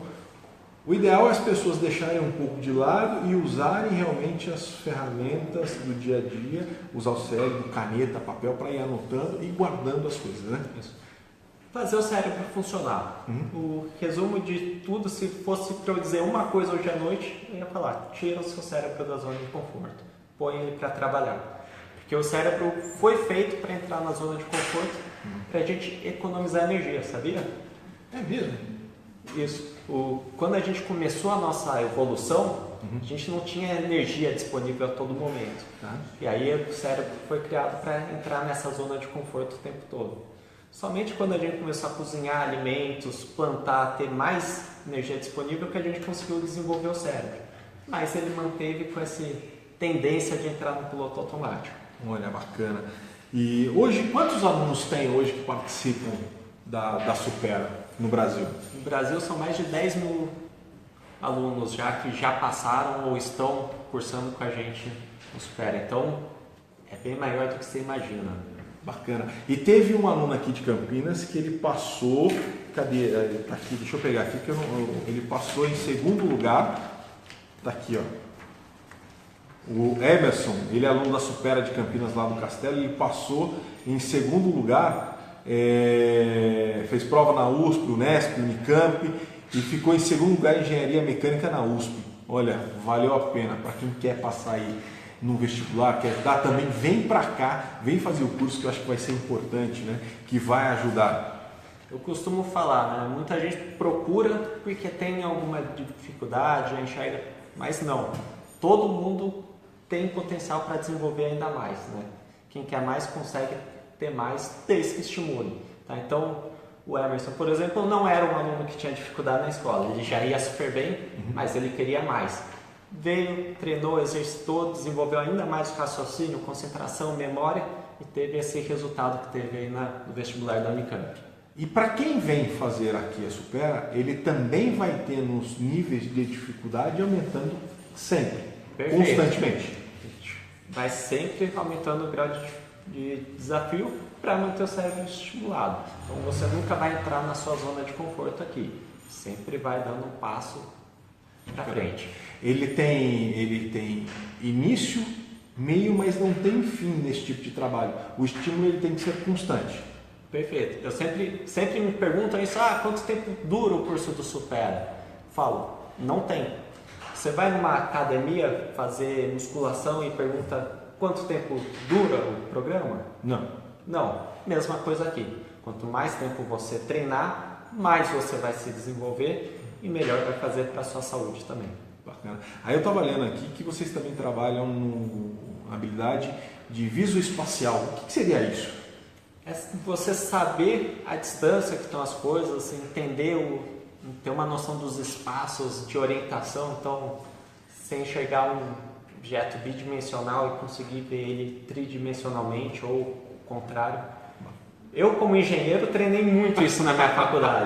o ideal é as pessoas deixarem um pouco de lado e usarem realmente as ferramentas do dia a dia, usar o cérebro, caneta, papel para ir anotando e guardando as coisas, né? Isso. Fazer o cérebro funcionar. O resumo de tudo, se fosse para eu dizer uma coisa hoje à noite, eu ia falar: tira o seu cérebro da zona de conforto, põe ele para trabalhar. Porque o cérebro foi feito para entrar na zona de conforto, para a gente economizar energia, sabia? É mesmo? Isso. Quando a gente começou a nossa evolução, a gente não tinha energia disponível a todo momento. E aí o cérebro foi criado para entrar nessa zona de conforto o tempo todo. Somente quando a gente começou a cozinhar alimentos, plantar, ter mais energia disponível, que a gente conseguiu desenvolver o cérebro. Mas ele manteve com essa tendência de entrar no piloto automático. Olha, bacana. E hoje, quantos alunos tem hoje que participam da Supera no Brasil? No Brasil são mais de 10 mil alunos já que já passaram ou estão cursando com a gente no Supera. Então, é bem maior do que você imagina. Bacana. E teve um aluno aqui de Campinas que ele passou, cadê? Tá aqui, deixa eu pegar aqui, ele passou em segundo lugar. Tá aqui, ó. O Emerson, ele é aluno da Supera de Campinas lá do Castelo, ele passou em segundo lugar, fez prova na USP, Unesp, Unicamp e ficou em segundo lugar em Engenharia Mecânica na USP. Olha, valeu a pena para quem quer passar aí no vestibular, quer dar também, vem para cá, vem fazer o curso que eu acho que vai ser importante, né? Que vai ajudar. Eu costumo falar, né? Muita gente procura porque tem alguma dificuldade, enxerga, mas não. Todo mundo tem potencial para desenvolver ainda mais, né? Quem quer mais consegue ter mais, desde que estimule. Tá? Então, o Emerson, por exemplo, não era um aluno que tinha dificuldade na escola, ele já ia super bem, mas ele queria mais. Veio, treinou, exercitou, desenvolveu ainda mais o raciocínio, concentração, memória e teve esse resultado que teve aí no vestibular da Unicamp. E para quem vem fazer aqui a Supera, ele também vai ter nos níveis de dificuldade aumentando sempre, constantemente. Vai sempre aumentando o grau de desafio para manter o cérebro estimulado. Então você nunca vai entrar na sua zona de conforto aqui, sempre vai dando um passo para frente. Ele tem início, meio, mas não tem fim nesse tipo de trabalho. O estímulo ele tem que ser constante. Perfeito. Eu sempre me perguntam isso: quanto tempo dura o curso do Supera? Falo, não tem. Você vai numa academia fazer musculação e pergunta quanto tempo dura o programa? Não. Mesma coisa aqui. Quanto mais tempo você treinar, mais você vai se desenvolver e melhor vai fazer para a sua saúde também. Bacana. Aí eu estava lendo aqui que vocês também trabalham na habilidade de visoespacial. O que seria isso? É você saber a distância que estão as coisas, entender, ter uma noção dos espaços de orientação. Então, você enxergar um objeto bidimensional e conseguir ver ele tridimensionalmente ou o contrário. Eu, como engenheiro, treinei muito isso na minha faculdade.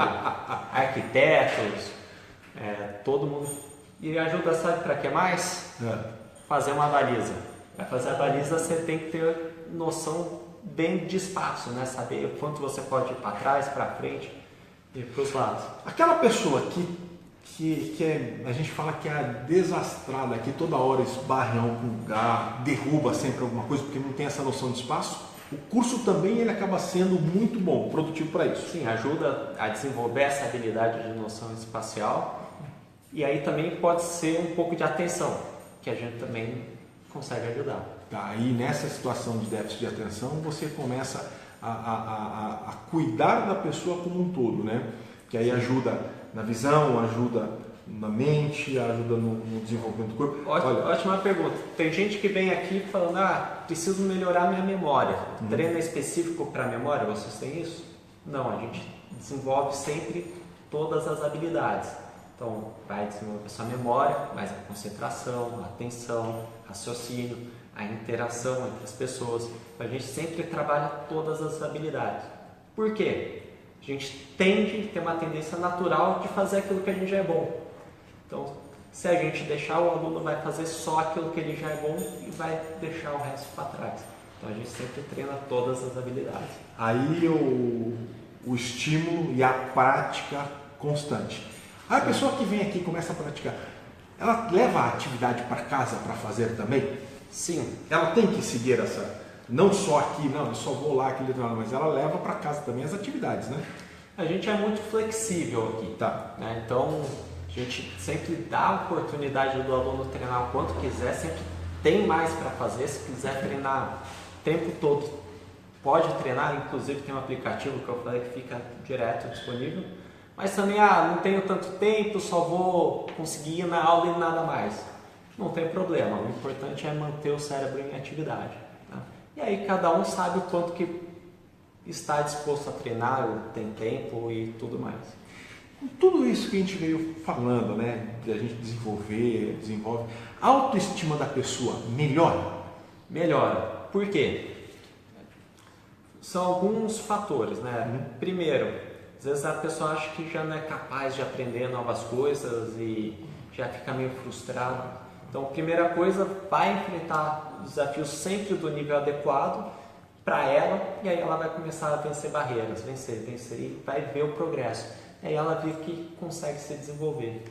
Arquitetos, todo mundo. E ajuda, sabe para que mais? Fazer uma baliza. Para fazer a baliza você tem que ter noção bem de espaço, né? Saber o quanto você pode ir para trás, para frente e para os lados. Aquela pessoa que a gente fala que é a desastrada, que toda hora esbarra em algum lugar, derruba sempre alguma coisa porque não tem essa noção de espaço, o curso também ele acaba sendo muito bom, produtivo para isso. Sim, ajuda a desenvolver essa habilidade de noção espacial. E aí também pode ser um pouco de atenção, que a gente também consegue ajudar. Tá, e nessa situação de déficit de atenção, você começa a cuidar da pessoa como um todo, né? Que aí ajuda na visão, ajuda na mente, ajuda no desenvolvimento do corpo. Ótima pergunta. Tem gente que vem aqui falando, preciso melhorar minha memória. Treino específico para memória, vocês têm isso? Não, a gente desenvolve sempre todas as habilidades. Então, vai desenvolver sua memória, mas a concentração, a atenção, raciocínio, a interação entre as pessoas. A gente sempre trabalha todas as habilidades. Por quê? A gente tende a ter uma tendência natural de fazer aquilo que a gente já é bom. Então, se a gente deixar, o aluno vai fazer só aquilo que ele já é bom e vai deixar o resto para trás. Então, a gente sempre treina todas as habilidades. Aí o o estímulo e a prática constante. Aí a pessoa que vem aqui e começa a praticar, ela leva a atividade para casa para fazer também? Sim. Ela tem que seguir essa, não só aqui, não, eu só vou lá, aquele mas ela leva para casa também as atividades, né? A gente é muito flexível aqui, Tá. né? Então, a gente sempre dá a oportunidade do aluno treinar o quanto quiser, sempre tem mais para fazer, se quiser treinar o tempo todo, pode treinar, inclusive tem um aplicativo que eu falei que fica direto disponível, mas também, não tenho tanto tempo, só vou conseguir ir na aula e nada mais. Não tem problema, o importante é manter o cérebro em atividade. Tá? E aí cada um sabe o quanto que está disposto a treinar, tem tempo e tudo mais. Com tudo isso que a gente veio falando, né, de a gente desenvolve, a autoestima da pessoa melhora? Melhora. Por quê? São alguns fatores, né? Primeiro, às vezes a pessoa acha que já não é capaz de aprender novas coisas e já fica meio frustrado. Então, a primeira coisa, vai enfrentar os desafios sempre do nível adequado para ela, e aí ela vai começar a vencer barreiras, vencer, e vai ver o progresso. E aí ela vê que consegue se desenvolver.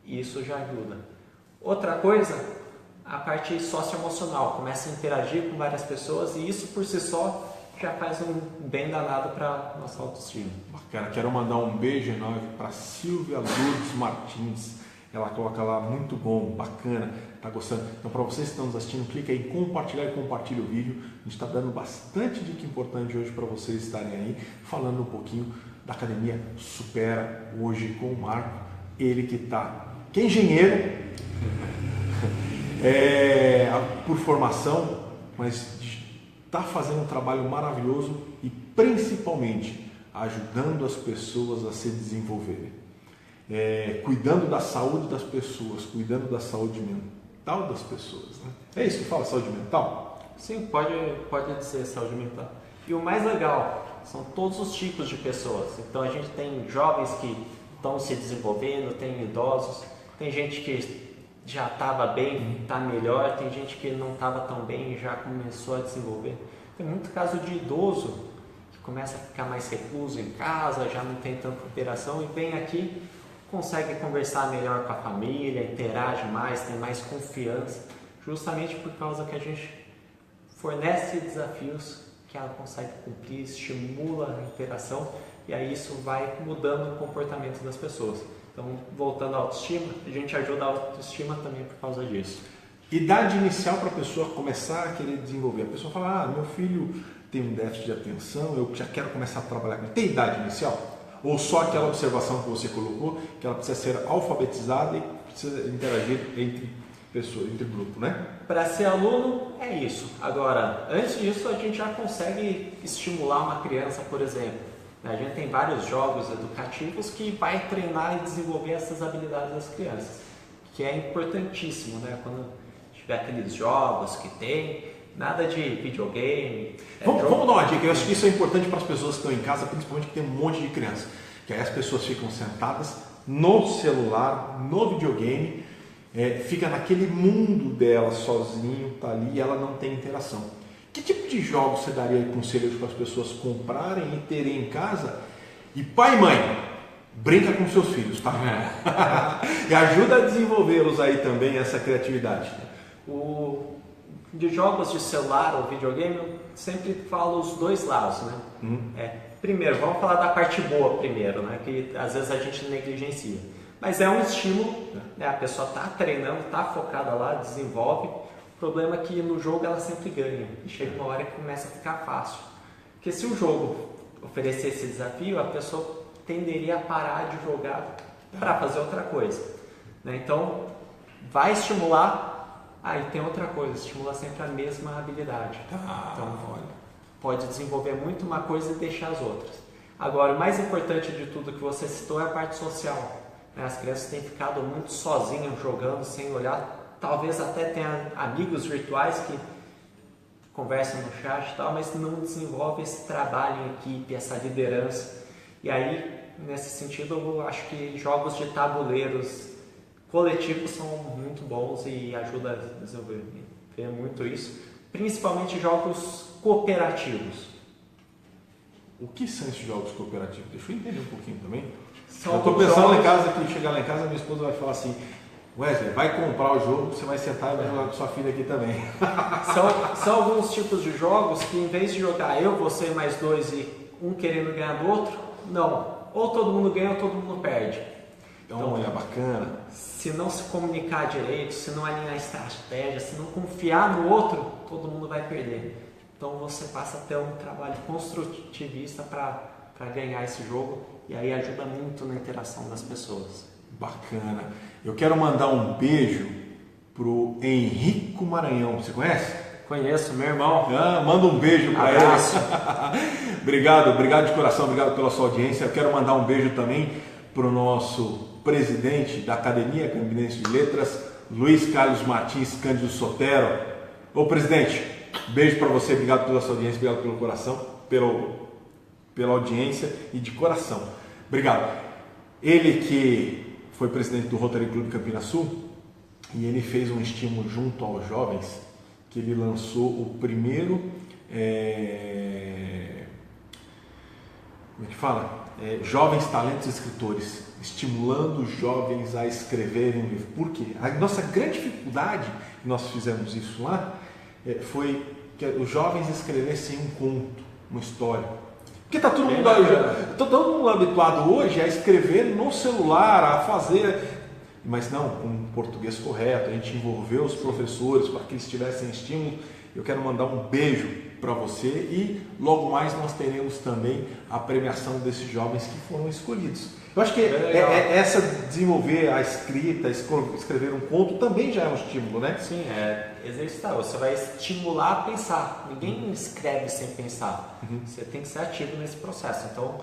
E isso já ajuda. Outra coisa, a parte socioemocional. Começa a interagir com várias pessoas e isso por si só já faz um bem danado para nossa autoestima. Bacana, quero mandar um beijo enorme para Silvia Lourdes Martins. Ela coloca lá, muito bom, bacana, tá gostando? Então, para vocês que estão nos assistindo, clica aí em compartilhar e compartilha o vídeo. A gente está dando bastante dica importante hoje para vocês estarem aí, falando um pouquinho da Academia Supera, hoje com o Marco, ele que é engenheiro, por formação, mas está fazendo um trabalho maravilhoso e principalmente ajudando as pessoas a se desenvolverem. Cuidando da saúde das pessoas, cuidando da saúde mental das pessoas, né? É isso que fala, saúde mental? Sim, pode dizer saúde mental. E o mais legal são todos os tipos de pessoas. Então a gente tem jovens que estão se desenvolvendo, tem idosos, tem gente que já estava bem, está melhor, tem gente que não estava tão bem e já começou a desenvolver. Tem muito caso de idoso que começa a ficar mais recluso em casa, já não tem tanta interação e vem aqui, consegue conversar melhor com a família, interage mais, tem mais confiança, justamente por causa que a gente fornece desafios que ela consegue cumprir, estimula a interação e aí isso vai mudando o comportamento das pessoas. Então, voltando à autoestima, a gente ajuda a autoestima também por causa disso. Idade inicial para a pessoa começar a querer desenvolver. A pessoa fala, meu filho tem um déficit de atenção, eu já quero começar a trabalhar com ele. Tem idade inicial? Ou só aquela observação que você colocou, que ela precisa ser alfabetizada e precisa interagir entre pessoas, entre grupo, né? Para ser aluno, é isso. Agora, antes disso, a gente já consegue estimular uma criança, por exemplo. A gente tem vários jogos educativos que vai treinar e desenvolver essas habilidades das crianças, que é importantíssimo, né? Quando tiver aqueles jogos que tem, nada de videogame. Vamos dar uma dica, eu acho que isso é importante para as pessoas que estão em casa, principalmente que tem um monte de criança. Que aí as pessoas ficam sentadas no celular, no videogame, fica naquele mundo dela sozinho, tá ali e ela não tem interação. Que tipo de jogos você daria conselhos para as pessoas comprarem e terem em casa? E pai e mãe, brinca com seus filhos, tá? E ajuda a desenvolvê-los aí também, essa criatividade. De jogos de celular ou videogame, eu sempre falo os dois lados, né? Primeiro, vamos falar da parte boa primeiro, né? Que às vezes a gente negligencia. Mas é um estímulo, né? A pessoa está treinando, está focada lá, desenvolve. O problema é que no jogo ela sempre ganha e chega uma hora que começa a ficar fácil. Porque se o jogo oferecer esse desafio, a pessoa tenderia a parar de jogar para fazer outra coisa, né? Então, vai estimular, e tem outra coisa, estimula sempre a mesma habilidade. Então, pode desenvolver muito uma coisa e deixar as outras. Agora, o mais importante de tudo que você citou é a parte social, né? As crianças têm ficado muito sozinhas jogando, sem olhar. Talvez até tenha amigos virtuais que conversam no chat e tal, mas não desenvolve esse trabalho em equipe, essa liderança. E aí, nesse sentido, eu acho que jogos de tabuleiros coletivos são muito bons e ajudam a desenvolver muito isso. Principalmente jogos cooperativos. O que são esses jogos cooperativos? Deixa eu entender um pouquinho também. São eu estou pensando lá em casa, que chegar lá em casa, minha esposa vai falar assim: Wesley, vai comprar o jogo, você vai sentar e vai jogar com sua filha aqui também. São alguns tipos de jogos que, em vez de jogar eu, você mais dois e um querendo ganhar do outro, não. Ou todo mundo ganha ou todo mundo perde. Então é bacana. Se não se comunicar direito, se não alinhar a estratégia, se não confiar no outro, todo mundo vai perder. Então você passa a ter um trabalho construtivista para ganhar esse jogo e aí ajuda muito na interação das pessoas. Bacana. Eu quero mandar um beijo pro Henrico Maranhão. Você conhece? Conheço, meu irmão. Manda um beijo para ele. Obrigado de coração, obrigado pela sua audiência. Eu quero mandar um beijo também pro nosso presidente da Academia Campinense de Letras, Luiz Carlos Martins Cândido Sotero. Ô presidente, beijo para você, obrigado pela sua audiência, obrigado pelo coração, pela audiência e de coração. Obrigado. Ele que foi presidente do Rotary Club Campinas Sul e ele fez um estímulo junto aos jovens, que ele lançou o primeiro, como é que fala? Jovens Talentos Escritores, estimulando os jovens a escreverem um livro. Por quê? A nossa grande dificuldade, nós fizemos isso lá, foi que os jovens escrevessem um conto, uma história. Porque está todo mundo habituado hoje a escrever no celular, a fazer, mas não, com português correto. A gente envolveu os professores para que eles tivessem estímulo. Eu quero mandar um beijo para você e logo mais nós teremos também a premiação desses jovens que foram escolhidos. Eu acho que essa desenvolver a escrita, escrever um conto também já é um estímulo, né? Sim, exercitar. Você vai estimular a pensar. Ninguém escreve sem pensar. Você tem que ser ativo nesse processo. Então,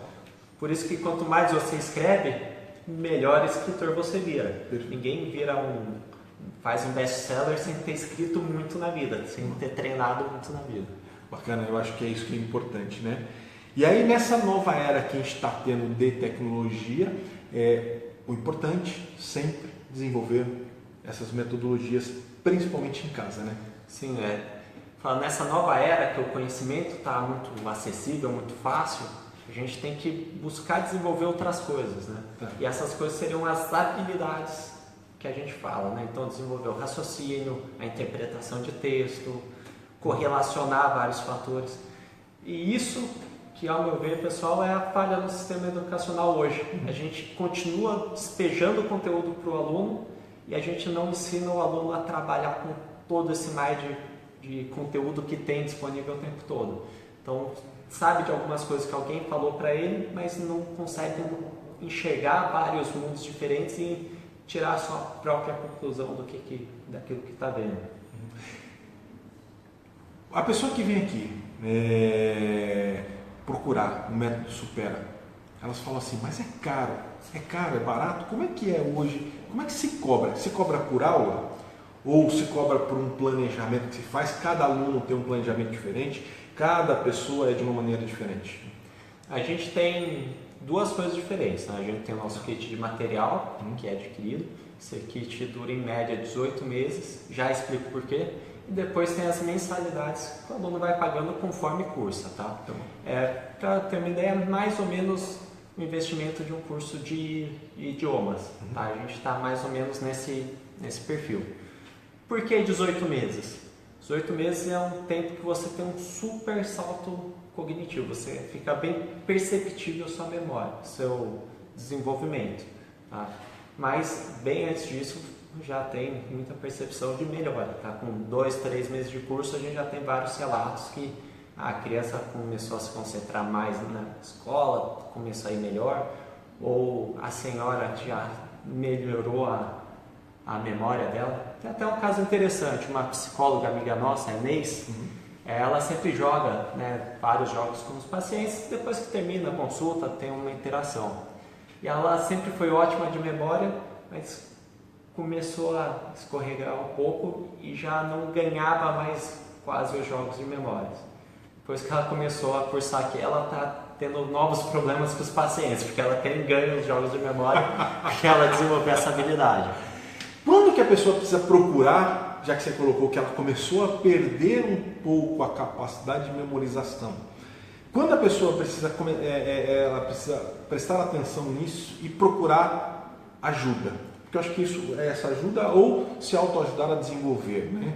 por isso que quanto mais você escreve, melhor escritor você vira. Ninguém faz um best-seller sem ter escrito muito na vida, sem ter treinado muito na vida. Bacana, eu acho que é isso que é importante, né? E aí nessa nova era que a gente está tendo de tecnologia, o importante sempre desenvolver essas metodologias, principalmente em casa, né? Sim, nessa nova era que o conhecimento está muito acessível, muito fácil, a gente tem que buscar desenvolver outras coisas, né? E essas coisas seriam as habilidades que a gente fala, né? Então desenvolver o raciocínio, a interpretação de texto, correlacionar vários fatores. E isso que, ao meu ver, pessoal, é a falha no sistema educacional hoje. A gente continua despejando conteúdo para o aluno e a gente não ensina o aluno a trabalhar com todo esse mar de conteúdo que tem disponível o tempo todo. Então, sabe de algumas coisas que alguém falou para ele, mas não consegue enxergar vários mundos diferentes e tirar a sua própria conclusão daquilo que está vendo. A pessoa que vem aqui procurar o método Supera, elas falam assim, mas é caro, é barato? Como é que é hoje? Como é que se cobra? Se cobra por aula? Ou se cobra por um planejamento que se faz? Cada aluno tem um planejamento diferente, cada pessoa é de uma maneira diferente. A gente tem duas coisas diferentes, né? A gente tem o nosso kit de material, que é adquirido. Esse kit dura em média 18 meses, já explico por quê. E depois tem as mensalidades que o aluno vai pagando conforme cursa, tá? Para ter uma ideia, mais ou menos o investimento de um curso de idiomas, tá? A gente está mais ou menos nesse perfil. Por que 18 meses? 18 meses é um tempo que você tem um super salto cognitivo, você fica bem perceptível a sua memória, seu desenvolvimento, tá? Mas bem antes disso já tem muita percepção de melhora, tá? Com 2, 3 meses de curso a gente já tem vários relatos que a criança começou a se concentrar mais na escola, começou a ir melhor, ou a senhora já melhorou a memória dela. Tem até um caso interessante, uma psicóloga amiga nossa, a Inês, ela sempre joga, né, vários jogos com os pacientes, depois que termina a consulta tem uma interação. E ela sempre foi ótima de memória, mas começou a escorregar um pouco e já não ganhava mais quase os jogos de memória. Depois que ela começou a cursar aqui, ela está tendo novos problemas com os pacientes, porque ela tem ganho os jogos de memória, porque ela desenvolveu essa habilidade. Quando que a pessoa precisa procurar, já que você colocou que ela começou a perder um pouco a capacidade de memorização, Quando a pessoa ela precisa prestar atenção nisso e procurar ajuda, porque eu acho que isso é essa ajuda ou se autoajudar a desenvolver, né?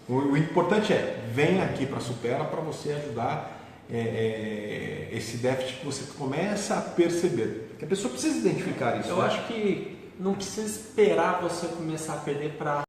O importante vem aqui para Supera para você ajudar esse déficit que você começa a perceber. Porque a pessoa precisa identificar isso. Eu acho que não precisa esperar você começar a perder para